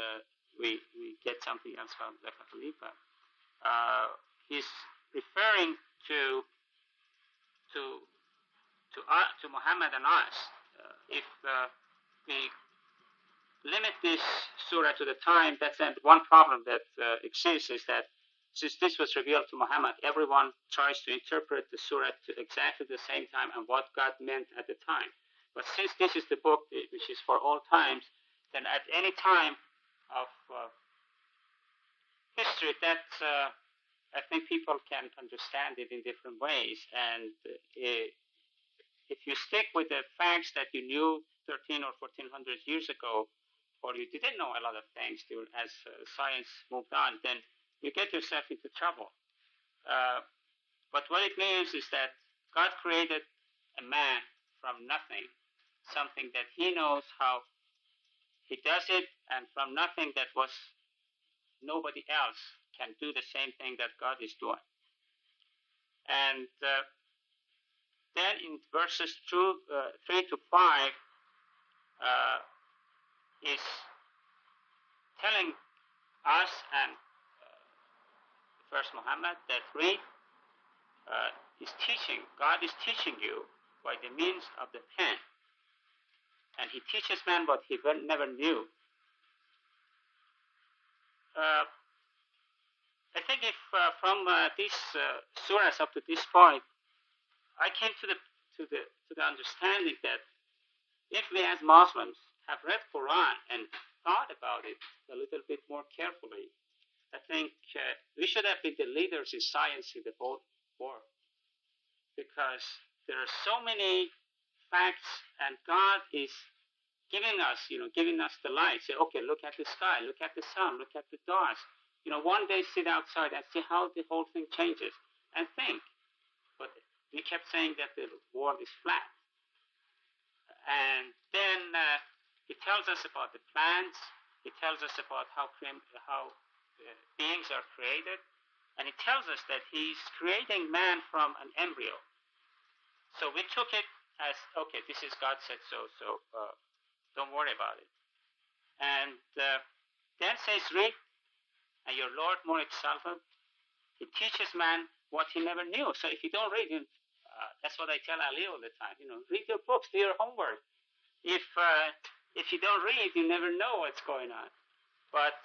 we get something else from Rashad Khalifa. He's referring to Muhammad and us. If we limit this surah to the time, that's one problem that exists, is that since this was revealed to Muhammad, everyone tries to interpret the surah to exactly the same time and what God meant at the time. But since this is the book which is for all times, then at any time of history, that I think people can understand it in different ways. And if you stick with the facts that you knew 13 or 1400 years ago, or you didn't know a lot of things as science moved on, then you get yourself into trouble. But what it means is that God created a man from nothing, something that he knows how he does it, and from nothing that was nobody else can do the same thing that God is doing. And then in verses 3 to 5 is telling us and first Muhammad that read is teaching. God is teaching you by the means of the pen, and he teaches man what he never knew. I think if from these surahs up to this point, I came to the understanding that if we as Muslims have read Quran and thought about it a little bit more carefully, I think we should have been the leaders in science in the whole world, because there are so many facts, and God is giving us the light. Say, okay, look at the sky, look at the sun, look at the stars. One day sit outside and see how the whole thing changes, and think. But we kept saying that the world is flat. And then he tells us about the plants. He tells us about how beings are created. And he tells us that he's creating man from an embryo. So we took it as, okay, this is God said so don't worry about it. And then says, read, and your Lord more exalted, he teaches man what he never knew. So if you don't read, that's what I tell Ali all the time. Read your books, do your homework. If you don't read, you never know what's going on. But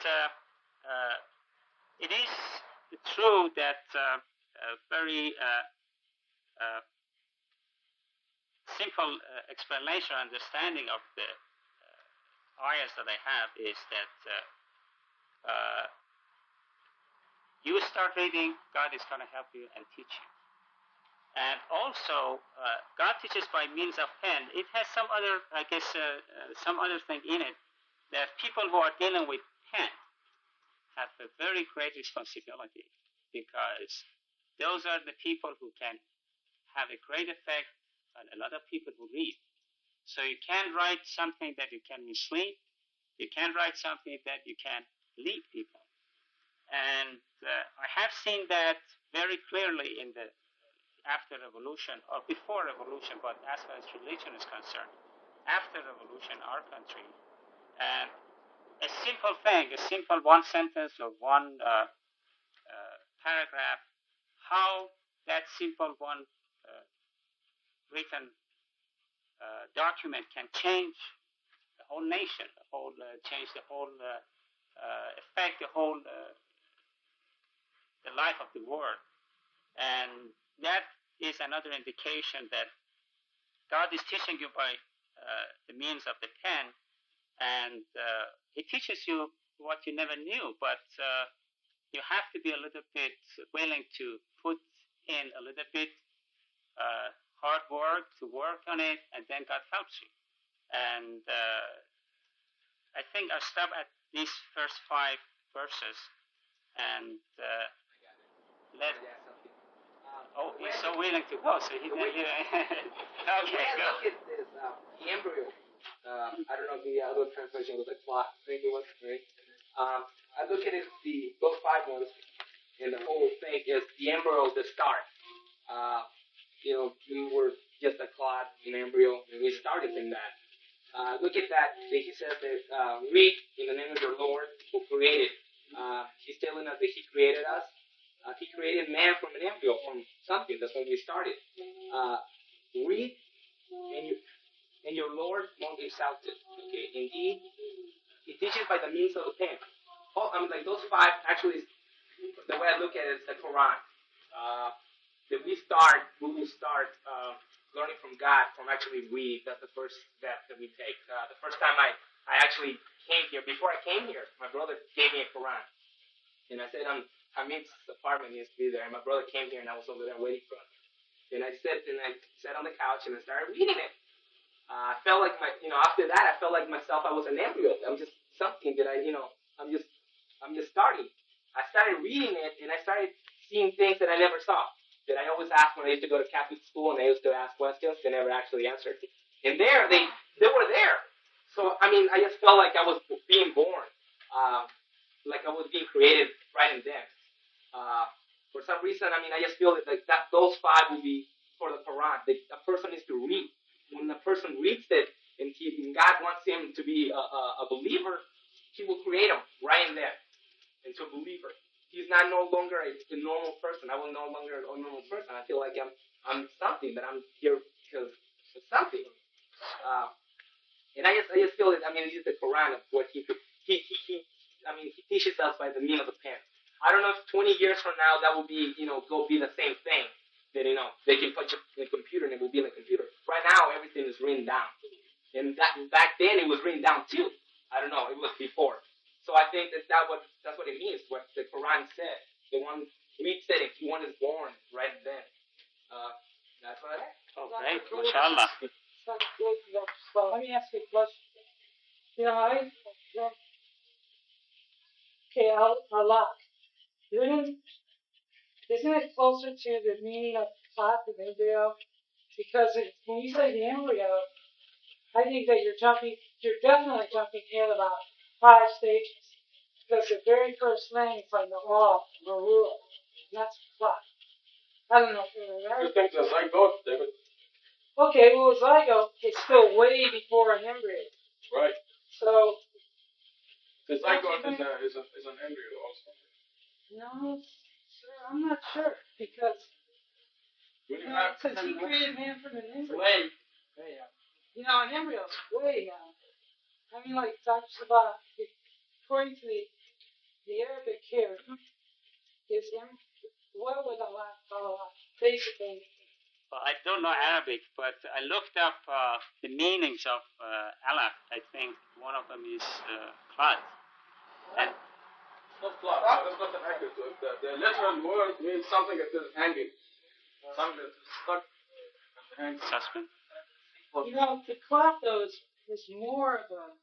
it is true that a very simple explanation, understanding of the ayahs that I have is that you start reading, God is going to help you and teach you. And also, God teaches by means of pen. It has some other, some other thing in it, that people who are dealing with pen have a very great responsibility. because those are the people who can have a great effect on a lot of people who read. So you can't write something that you can mislead. You can't write something that you can lead people. And I have seen that very clearly in the after revolution or before revolution, but as far as religion is concerned, after revolution, our country, and a simple thing, a simple one sentence or one paragraph, how that simple one written document can change the whole nation, change the whole affect the whole the life of the world. And that is another indication that God is teaching you by the means of the pen, and He teaches you what you never knew, but you have to be a little bit willing to put in a little bit hard work to work on it, and then God helps you. And I think I'll stop at these first 5 verses and let. Oh, he's so willing to go, so he didn't. Okay, go. Look at this, the embryo. I don't know if the other translation was like plot. Maybe it was right. I look at it, those 5 ones, and the whole thing is the embryo, the start. We were just a clot, an embryo, and we started in that. Look at that. He says that read in the name of your Lord who created. He's telling us that He created us. He created man from an embryo, from something. That's when we started. Read, and your Lord won't be exalted. Okay, indeed, He teaches by the means of the pen. Like those 5, actually, the way I look at it is the Quran. That we will start learning from God, from actually read. That's the first step that we take. The first time I actually came here, before I came here, my brother gave me a Quran. And I said, Hamid's apartment needs to be there. And my brother came here, and I was over there waiting for him. And I sat on the couch, and I started reading it. I felt like after that, I felt like myself, I was an embryo. I'm just something that I'm just starting. I started reading it, and I started seeing things that I never saw. That I always asked when I used to go to Catholic school, and I used to ask questions. They never actually answered. And they were there. So, I just felt like I was being born. Like I was being created right in then. For some reason, I just feel that those 5 will be for the Quran. A person needs to read. When a person reads it, and God wants him to be a believer, He will create him right in there into a believer. He's no longer a normal person. I will no longer a normal person. I feel like I'm something, that I'm here because of something. And I just feel that it's just the Quran of what he teaches us by the means of the pen. I don't know if 20 years from now that will be go be the same thing. That they can put in a computer and it will be in a computer. Right now everything is written down, and back then it was written down too. I don't know. It was before. So I think that's what it means. What the Quran said. The one reads it if one is born right then. That's what I think. Okay, mashallah. So let me ask you a question. Allah. Isn't it closer to the meaning of thought than embryo? Because when you say the embryo, I think that you're definitely jumping in about 5 stages. Because the very first thing is like the law, the rule. And that's thought. I don't know if you remember. You think the zygote, David? Okay, well, a zygote is still way before an embryo. Right. So the zygote is an embryo also. No, sir, I'm not sure because since He created man from an embryo. An embryo is way out. Like Dr. Sabahi, according to the Arabic here, is what would Allah basically? Well, I don't know Arabic, but I looked up the meanings of Allah. I think one of them is cloud. And not cloud. That's not an accurate word. The literal word means something that is hanging. Something that is stuck at the hang. Suspend? The cloud, though, is more of a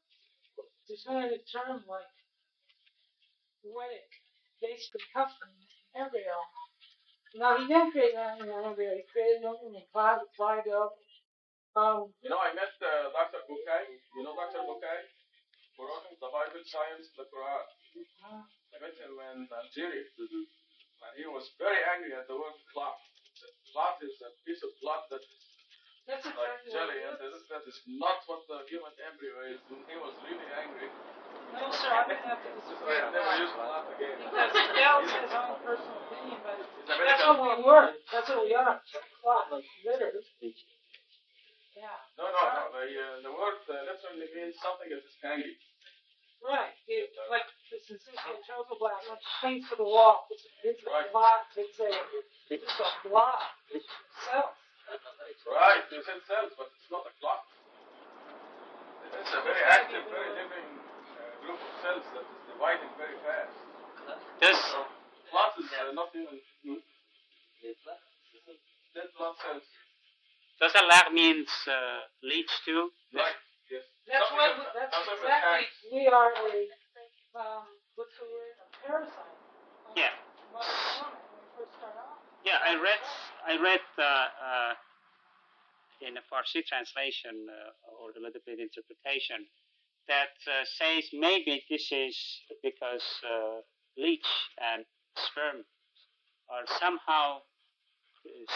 definitive term, like when it basically comes from. embryo. No, he didn't create an embryo. He created them in the cloud, dried up. You know, I met Dr. Bukai. You know Dr. Bukai? Who wrote the Bible, Science, the Quran. I met him in Algeria. And he was very angry at the word clot. Clot is a piece of blood that That's like exactly jelly, what and that is not what the human embryo is. And he was really angry. No, sir, I didn't have to So disagree I on never that. used clot again. Because that was his own personal opinion, but He's that's American. what we were. That's what we are. Clot, like literally. Yeah. No. The word literally means something that is hanging. Right. Like this is a chocoblast, like things to the wall. It's a block. It's a block. Cells. Right, you said cells, but it's not a clot. It's a very active, very living group of cells that is dividing very fast. Does Clot is not even dead blood cells. does Allah means leech too? Right, yes. That's exactly. We are a what's the word? A parasite. Yeah. Mother Woman, when we first start off. Yeah, I read in a Farsi translation or a little bit interpretation that says maybe this is because leech and sperm are somehow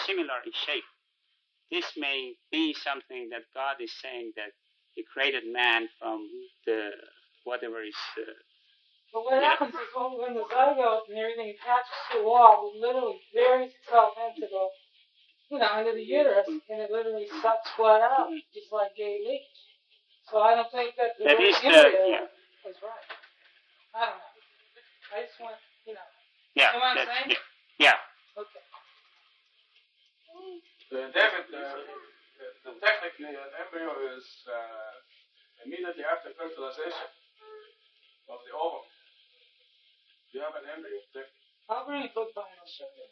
similar in shape. This may be something that God is saying that He created man from the whatever is. But what happens is when the zygote and everything attaches to the wall, it literally buries itself into into the uterus, and it literally sucks blood out, just like gay leech. So I don't think that the word embryo is right. I don't know. I just want, Yeah. You know what I'm saying? Yeah. Okay. David, technically an embryo is immediately after fertilization of the ovum. You have an embryo. I'll bring a book by and I'll show you.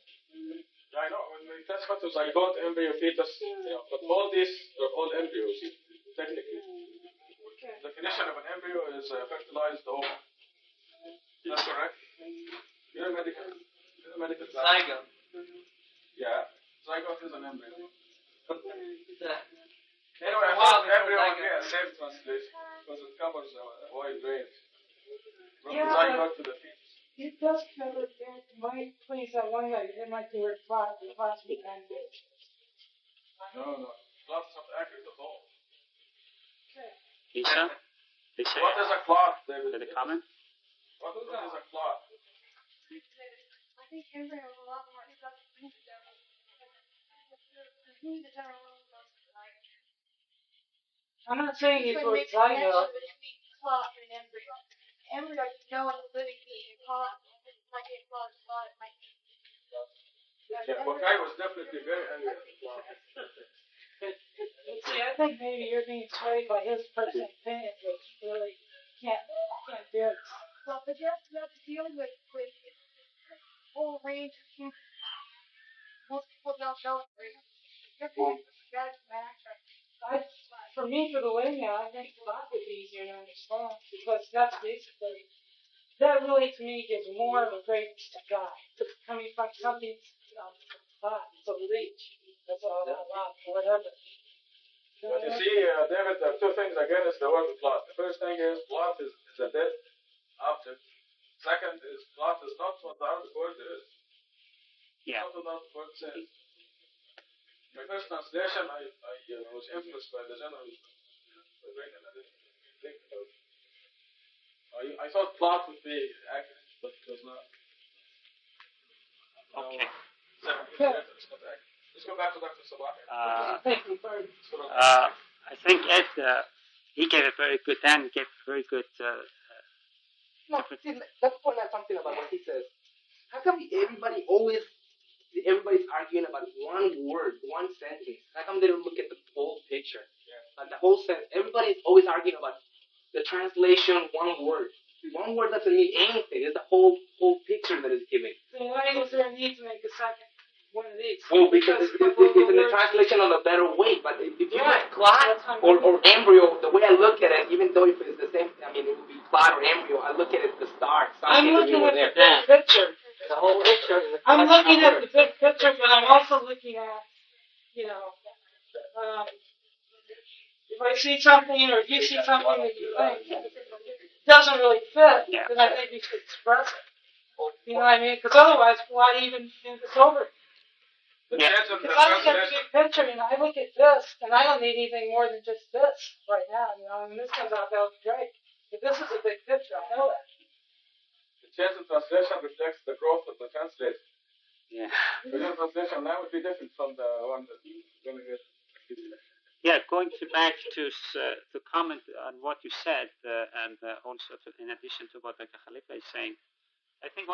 I know. That's what was zygote, embryo, fetus. But all these are all embryos, technically. Okay. The definition of an embryo is a fertilized ovum. That's correct. You're a medical. Zygote. Yeah. Zygote is an embryo. Anyway, I thought embryo would be a safe translation because it covers a wide range. From the zygote to the fetus. It does cover that. Please, one night, it might be word plot be language. No. Clot is not accurate at all. Okay. Lisa? What is a clot, David? Did it comment? What is a clot? I think embryo is a lot more acceptable. I'm not saying it's what zygote. Clot in embryo. Embryo, you know, in the living being, clot, like a clot, it might be. Yeah, Bukai was definitely very angry at the clot. See, I think maybe you're being swayed by his personal opinion, which really can't do it. Well, but you have to deal with a whole range of humans. Most people don't know it. Your point was bad matter. For me, for the way now, I think clot would be easier to understand because that's basically, that really to me gives more of a greatness to God. Coming from something clot, so leech. That's all about whatever. But you see, David, there are two things against the word clot. The first thing is clot is a dead object. Second is clot is not what the Arabic word is. Yeah. Not what the word says. My first translation, I was influenced by the general. I thought plot would be accurate, but it was not. Okay. Let's go back to Dr. Sabahi. I think Ed, he gave a very good and gave very good. No, see, let's point out something about what he says. How come everybody's arguing about one word, one sentence? How come they don't look at the whole picture? Like the whole sentence. Everybody's always arguing about the translation, one word. One word doesn't mean anything. It's the whole picture that is given. So why is there a need to make a second one of these? Well, because it's in the translation on a better way. But if you put clot or embryo, the way I look at it, even though if it's the same, I mean, it would be clot or embryo, I look at it the start. I'm looking at the picture. The whole I'm looking at the big picture, but I'm also looking at, if I see something or you see something that you think doesn't really fit, then I think you should express it. You know what I mean? Because otherwise, why even do this over? If I look at the big picture, I look at this, and I don't need anything more than just this right now. When this comes out, that would be great. But this is a big picture. I know that. The change in translation reflects the growth of the translation. Yeah. The new translation now would be different from the one that you're going to get. Yeah, going back to comment on what you said, and also in addition to what Dr. Khalifa is saying, I think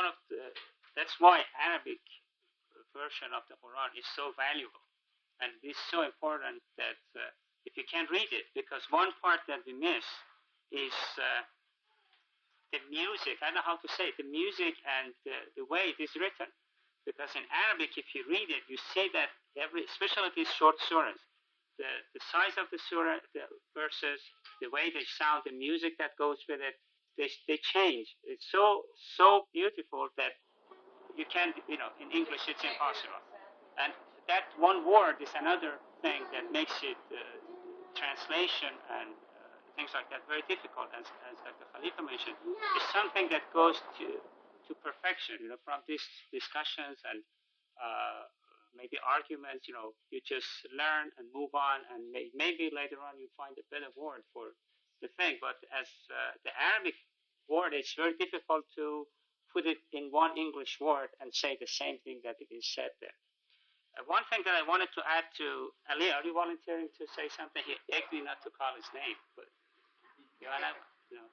that's why Arabic version of the Quran is so valuable, and it's so important that if you can read it, because one part that we miss is the music. I don't know how to say it, the music and the way it is written, because in Arabic, if you read it, you see that especially these short surahs, the size of the surah, the verses, the way they sound, the music that goes with it, they change. It's so beautiful that you can't, in English it's impossible. And that one word is another thing that makes it translation and things like that very difficult, as Dr. Khalifa mentioned. It's something that goes to perfection, from these discussions and maybe arguments, you just learn and move on, and maybe later on you find a better word for the thing. But as the Arabic word, it's very difficult to put it in one English word and say the same thing that it is said there. One thing that I wanted to add to Ali, are you volunteering to say something? He begged me not to call his name, but you want to? No.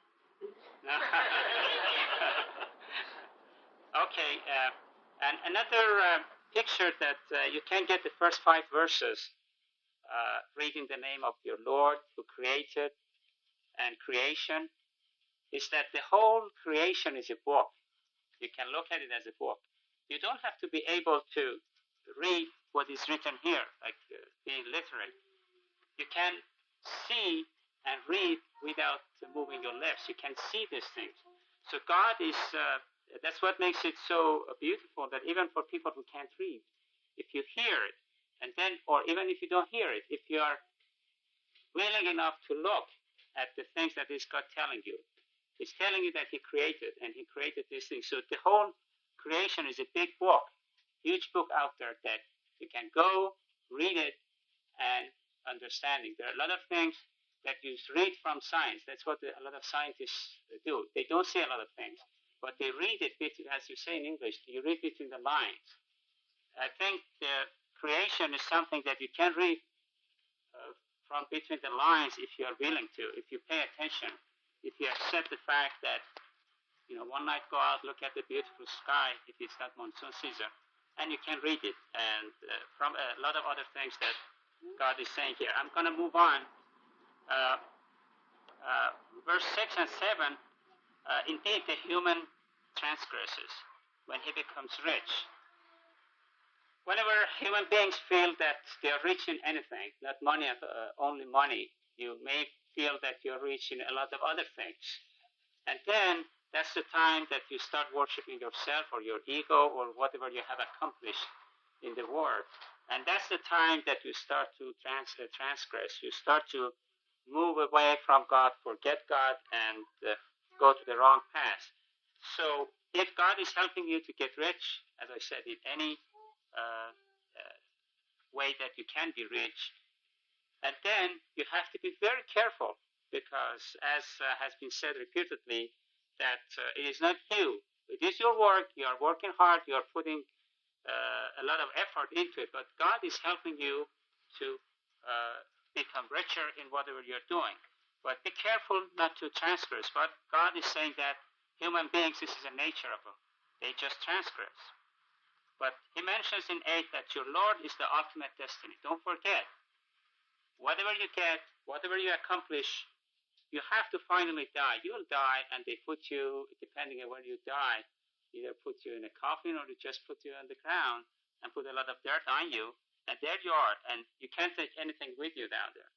Okay, and another picture that you can get the first 5 verses reading the name of your Lord who created and creation, is that the whole creation is a book. You can look at it as a book. You don't have to be able to read what is written here, like being literate. You can see and read without moving your lips. You can see these things. So God is, that's what makes it so beautiful, that even for people who can't read, if you hear it, and then, or even if you don't hear it, if you are willing enough to look at the things that is God telling you, He's telling you that He created, and He created these things. So the whole creation is a big book, huge book out there that you can go, read it, and understanding. There are a lot of things that you read from science. That's what a lot of scientists do. They don't see a lot of things, but they read it, as you say in English, you read between the lines. I think the creation is something that you can read from between the lines if you are willing to, if you pay attention, if you accept the fact that, one night go out, look at the beautiful sky, if it's not monsoon season, and you can read it, and from a lot of other things that God is saying here. I'm going to move on. Verse 6 and 7, indeed the human transgresses when he becomes rich. Whenever human beings feel that they are rich in anything, not money, only money, you may feel that you're rich in a lot of other things. And then that's the time that you start worshiping yourself or your ego or whatever you have accomplished in the world. And that's the time that you start to transgress. You start to move away from God, forget God, and go to the wrong path. So if God is helping you to get rich, as I said, in any way that you can be rich, and then you have to be very careful, because as has been said repeatedly, that it is not you. It is your work. You are working hard. You are putting a lot of effort into it. But God is helping you to become richer in whatever you're doing. But be careful not to transgress. But God is saying that human beings, this is the nature of them. They just transgress. But He mentions in 8 that your Lord is the ultimate destiny. Don't forget. Whatever you get, whatever you accomplish, you have to finally die. You'll die, and they put you, depending on where you die, either put you in a coffin or they just put you on the ground and put a lot of dirt on you, and there you are, and you can't take anything with you down there.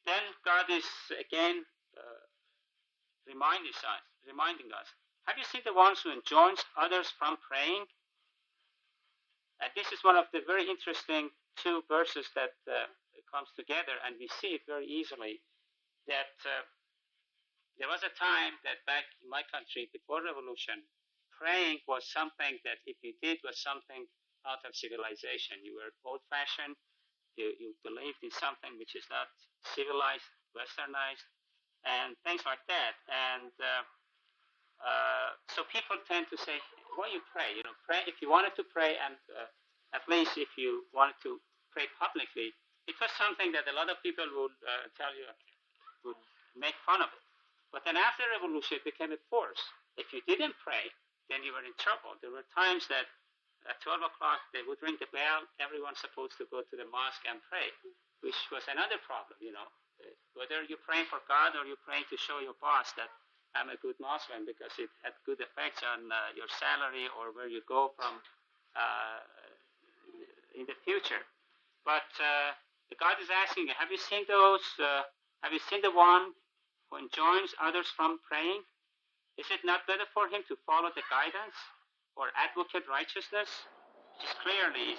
Then God is again reminding us, Have you seen the ones who enjoins others from praying? This is one of the very interesting two verses that comes together, and we see it very easily that there was a time that back in my country before revolution, praying was something that if you did was something out of civilization. You were old-fashioned. You believed in something which is not civilized, westernized, and things like that. And so people tend to say, "Why you pray? Pray if you wanted to pray, and at least if you wanted to pray publicly." It was something that a lot of people would tell you, would make fun of it. But then after revolution, it became a force. If you didn't pray, then you were in trouble. There were times that at 12 o'clock, they would ring the bell. Everyone's supposed to go to the mosque and pray, which was another problem, Whether you're praying for God or you're praying to show your boss that I'm a good Muslim because it had good effects on your salary or where you go from in the future. But God is asking you, have you seen those? Have you seen the one who enjoins others from praying? Is it not better for him to follow the guidance or advocate righteousness? Which is clearly,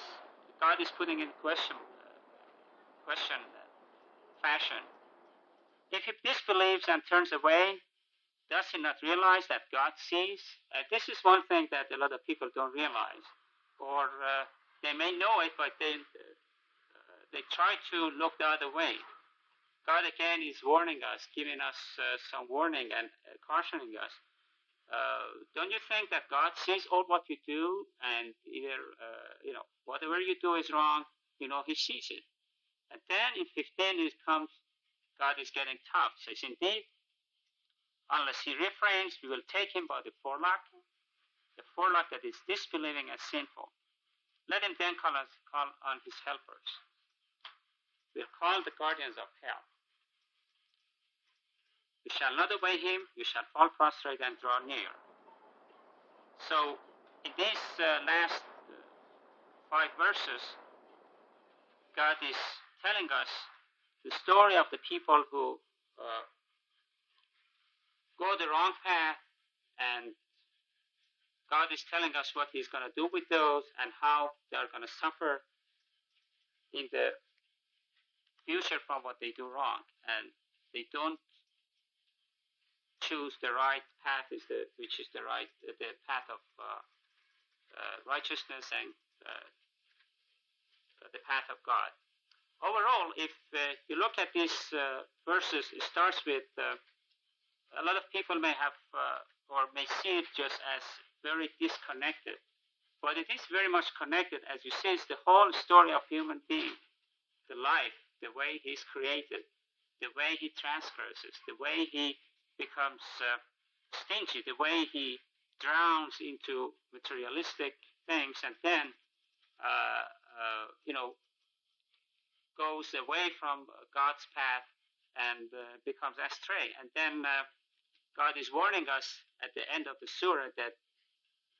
God is putting in question fashion. If he disbelieves and turns away, does he not realize that God sees? This is one thing that a lot of people don't realize. Or they may know it, but they try to look the other way. God again is warning us, giving us some warning and cautioning us. Don't you think that God sees all what you do, and either whatever you do is wrong, He sees it. And then in 15 it comes, God is getting tough. Says, indeed, unless he refrains, we will take him by the forelock that is disbelieving and sinful. Let him then call on his helpers. We'll call the guardians of hell. You shall not obey him, you shall fall prostrate and draw near. So, in these last 5 verses, God is telling us the story of the people who go the wrong path, and God is telling us what he's going to do with those and how they are going to suffer in the future from what they do wrong. And they don't choose the right path, which is the path of righteousness and the path of God. Overall, if you look at these verses, it starts with a lot of people may have or may see it just as very disconnected, but it is very much connected. As you see, it's the whole story of human being, the life, the way he's created, the way he transgresses, the way he becomes stingy, the way he drowns into materialistic things, and then goes away from God's path and becomes astray. And then God is warning us at the end of the surah that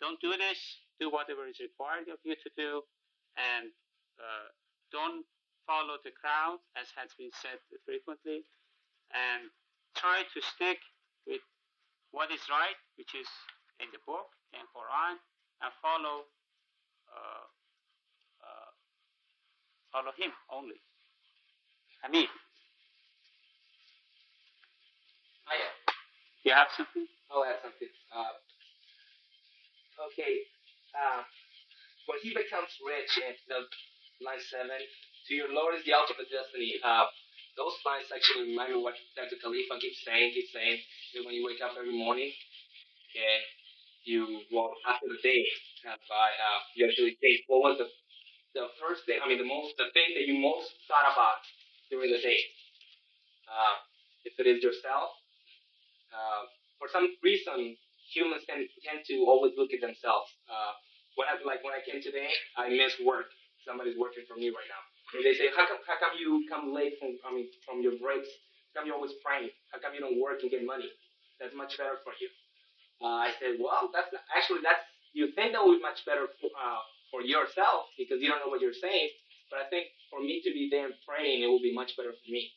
don't do this, do whatever is required of you to do, and don't follow the crowd, as has been said frequently, and try to stick with what is right, which is in the book, in Quran, and follow him only. Ameen. Do you have something? I'll add something. When he becomes rich, in line 7, to your Lord is the ultimate destiny. Those lines actually remind me what Rashad Khalifa keeps saying. That when you wake up every morning, after the day you actually think, what was the first thing? I mean, the thing that you most thought about during the day. If it is yourself, for some reason, humans tend to always look at themselves. When I came today, I missed work. Somebody's working for me right now. And they say, how come you come late from your breaks? How come you're always praying? How come you don't work and get money? That's much better for you. I said, well, you think that would be much better for yourself because you don't know what you're saying. But I think for me to be there praying, it will be much better for me.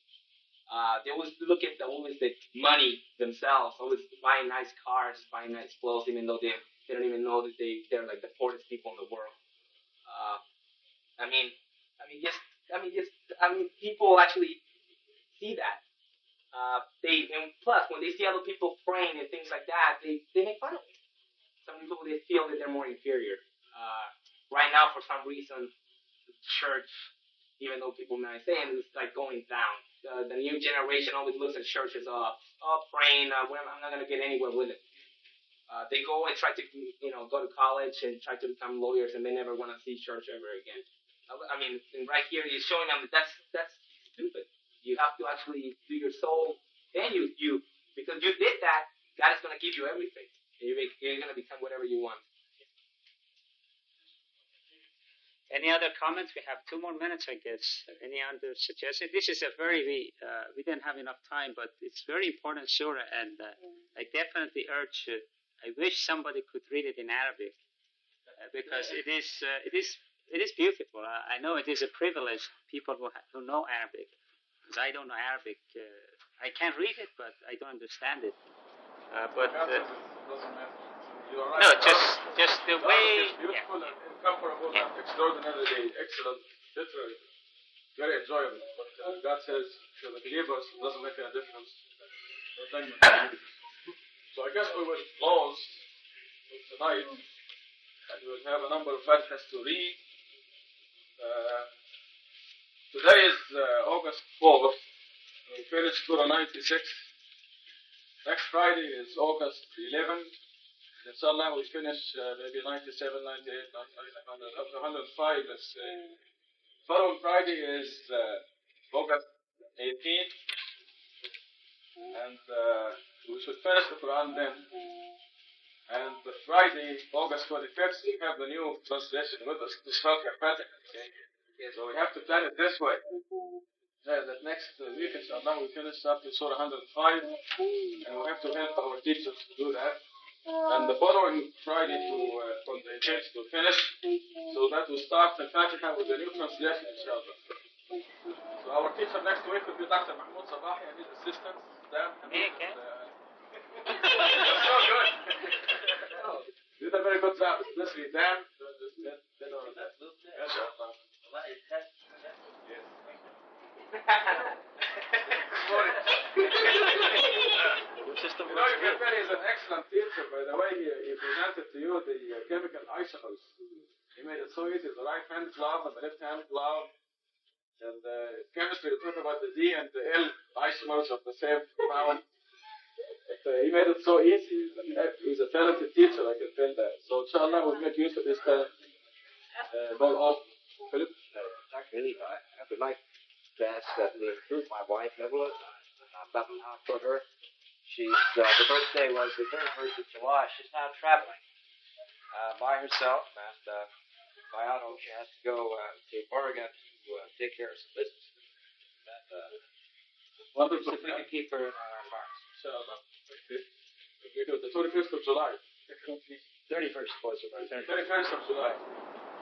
They always look at always the money themselves, always buying nice cars, buying nice clothes, even though they don't even know that they're like the poorest people in the world. I mean, people actually see that. And plus, when they see other people praying and things like that, they make fun of it. Some people, they feel that they're more inferior. Right now, for some reason, the church, even though people might say it, it's like going down. The new generation always looks at church as praying. I'm not going to get anywhere with it. They go and try to, go to college and try to become lawyers, and they never want to see church ever again. I mean, and right here, he's showing them that that's stupid. You have to actually do your soul. Then you because you did that, God is going to give you everything. You're going to become whatever you want. Any other comments? We have 2 more minutes, I guess. Any other suggestions? This is a very, we didn't have enough time, but it's very important surah, and I definitely urge, I wish somebody could read it in Arabic, because it is beautiful. I know it is a privilege, people who know Arabic, because I don't know Arabic. I can read it, but I don't understand it. No, just the way. It's beautiful and incomparable and extraordinarily excellent, literally very enjoyable. But God says to the believers, it doesn't make any difference. So I guess we will close tonight, and we will have a number of fatihas to read. Today is August 4th. We finished Surah 96. Next Friday is August 11th. Inshallah, we finish maybe 97, 98, 99, 100, up to 105, let's say. Following Friday is August 18th. And we should finish the Quran then. And the Friday, August 21st, we have the new translation with us, the Shalka Fatiha. So we have to plan it this way. That next week, inshallah, we finish up to Surah 105, and we have to help our teachers to do that. And the following Friday from the 18th to finish, so that we start the Fatiha with the new translation, inshallah. So our teacher next week will be Dr. Mahmoud Sabahi and his assistant, Dan. That's so good. You did a very good job, especially Dan. Gafari is an excellent teacher. By the way, he presented to you the chemical isomers. He made it so easy. The right hand glove and the left hand glove. And chemistry, we talk about the D and the L isomers of the same compound. He made it so easy. He's a talented teacher, I can tell that. So inshallah, we'll make use of this talent more often. Philip? Dr. Khalifa, I would like to ask that we include my wife, Evelyn. I'm about to put her. She's, the birthday was the 31st of July. She's now traveling by herself, and by auto she has to go to Oregon to take care of some business. Wonderful. If we can keep her in our hearts. Inshallah. The 21st of July. 31st was her birthday. 31st of July.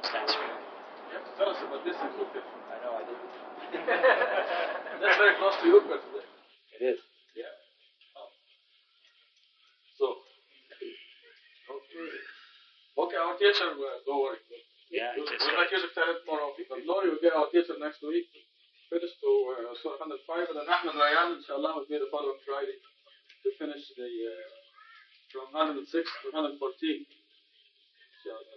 That's right. You have to tell us about this in Turkish. I know, I didn't. That's very close to your birthday. It is. Yeah. Oh. So. Okay, our teacher, don't worry. Yeah, We'll make use of talent more often. But Lori will be our teacher next week. Finish to Surah 105, and then Ahmed Rayan, inshallah, will be the following Friday to finish the from 106 to 114. Inshallah.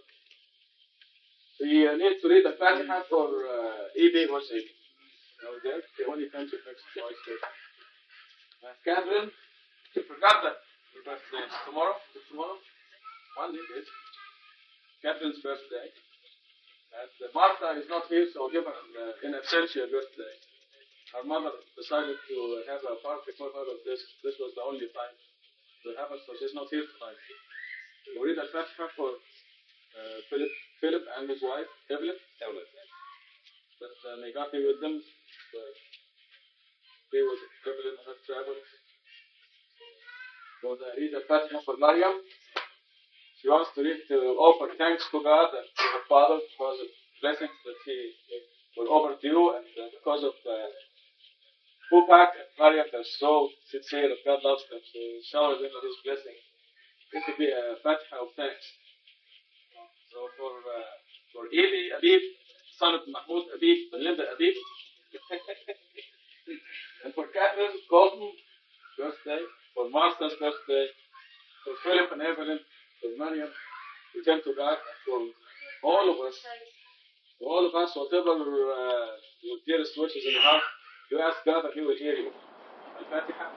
We need to read the Fatiha for EB once a week. Now there, the only time to next twice there. Catherine, you forgot that your birthday is tomorrow. Is tomorrow? Monday is Catherine's birthday. And Martha is not here, so give her in absentia birthday. Her mother decided to have a party for her of this. This was the only time that happened, so she's not here tonight. We read Al-Fatiha for Philip and his wife, Evelyn. But may God be with them. Be with Evelyn and her travels. So read Al-Fatiha for Maryam. She wants to offer thanks to God and to her father for the blessings that he will overdue, and because of Pupak and Mariam, they're so sincere and God loves them, so shower them with His blessing. This will be a fatha of thanks. So for Ebi Abib, son of Mahmoud Abib, Linda Abib, and for Catherine, Colton, birthday, for Master's birthday, for Philip and Evelyn, for Mariam, return to God, for all of us, whatever your dearest wishes in your heart, you ask God and He will hear you. Al-Fatiha.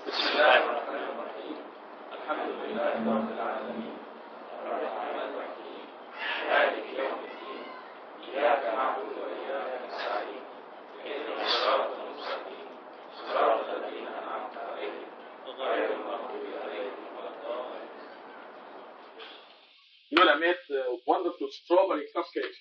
Bismillahirrahmanirrahim. Alhamdulillahi Rabbil Alameen. Ar-Rahman Ar-Rahim. Maliki Yawmiddin. Iyyaka na'budu wa iyyaka nasta'in. Ihdina as-sirata al-mustaqim. Sirata alladhina an'amta alayhim. غير المغضوب عليهم ولا الضالين. Yola made wonderful strawberry cupcakes.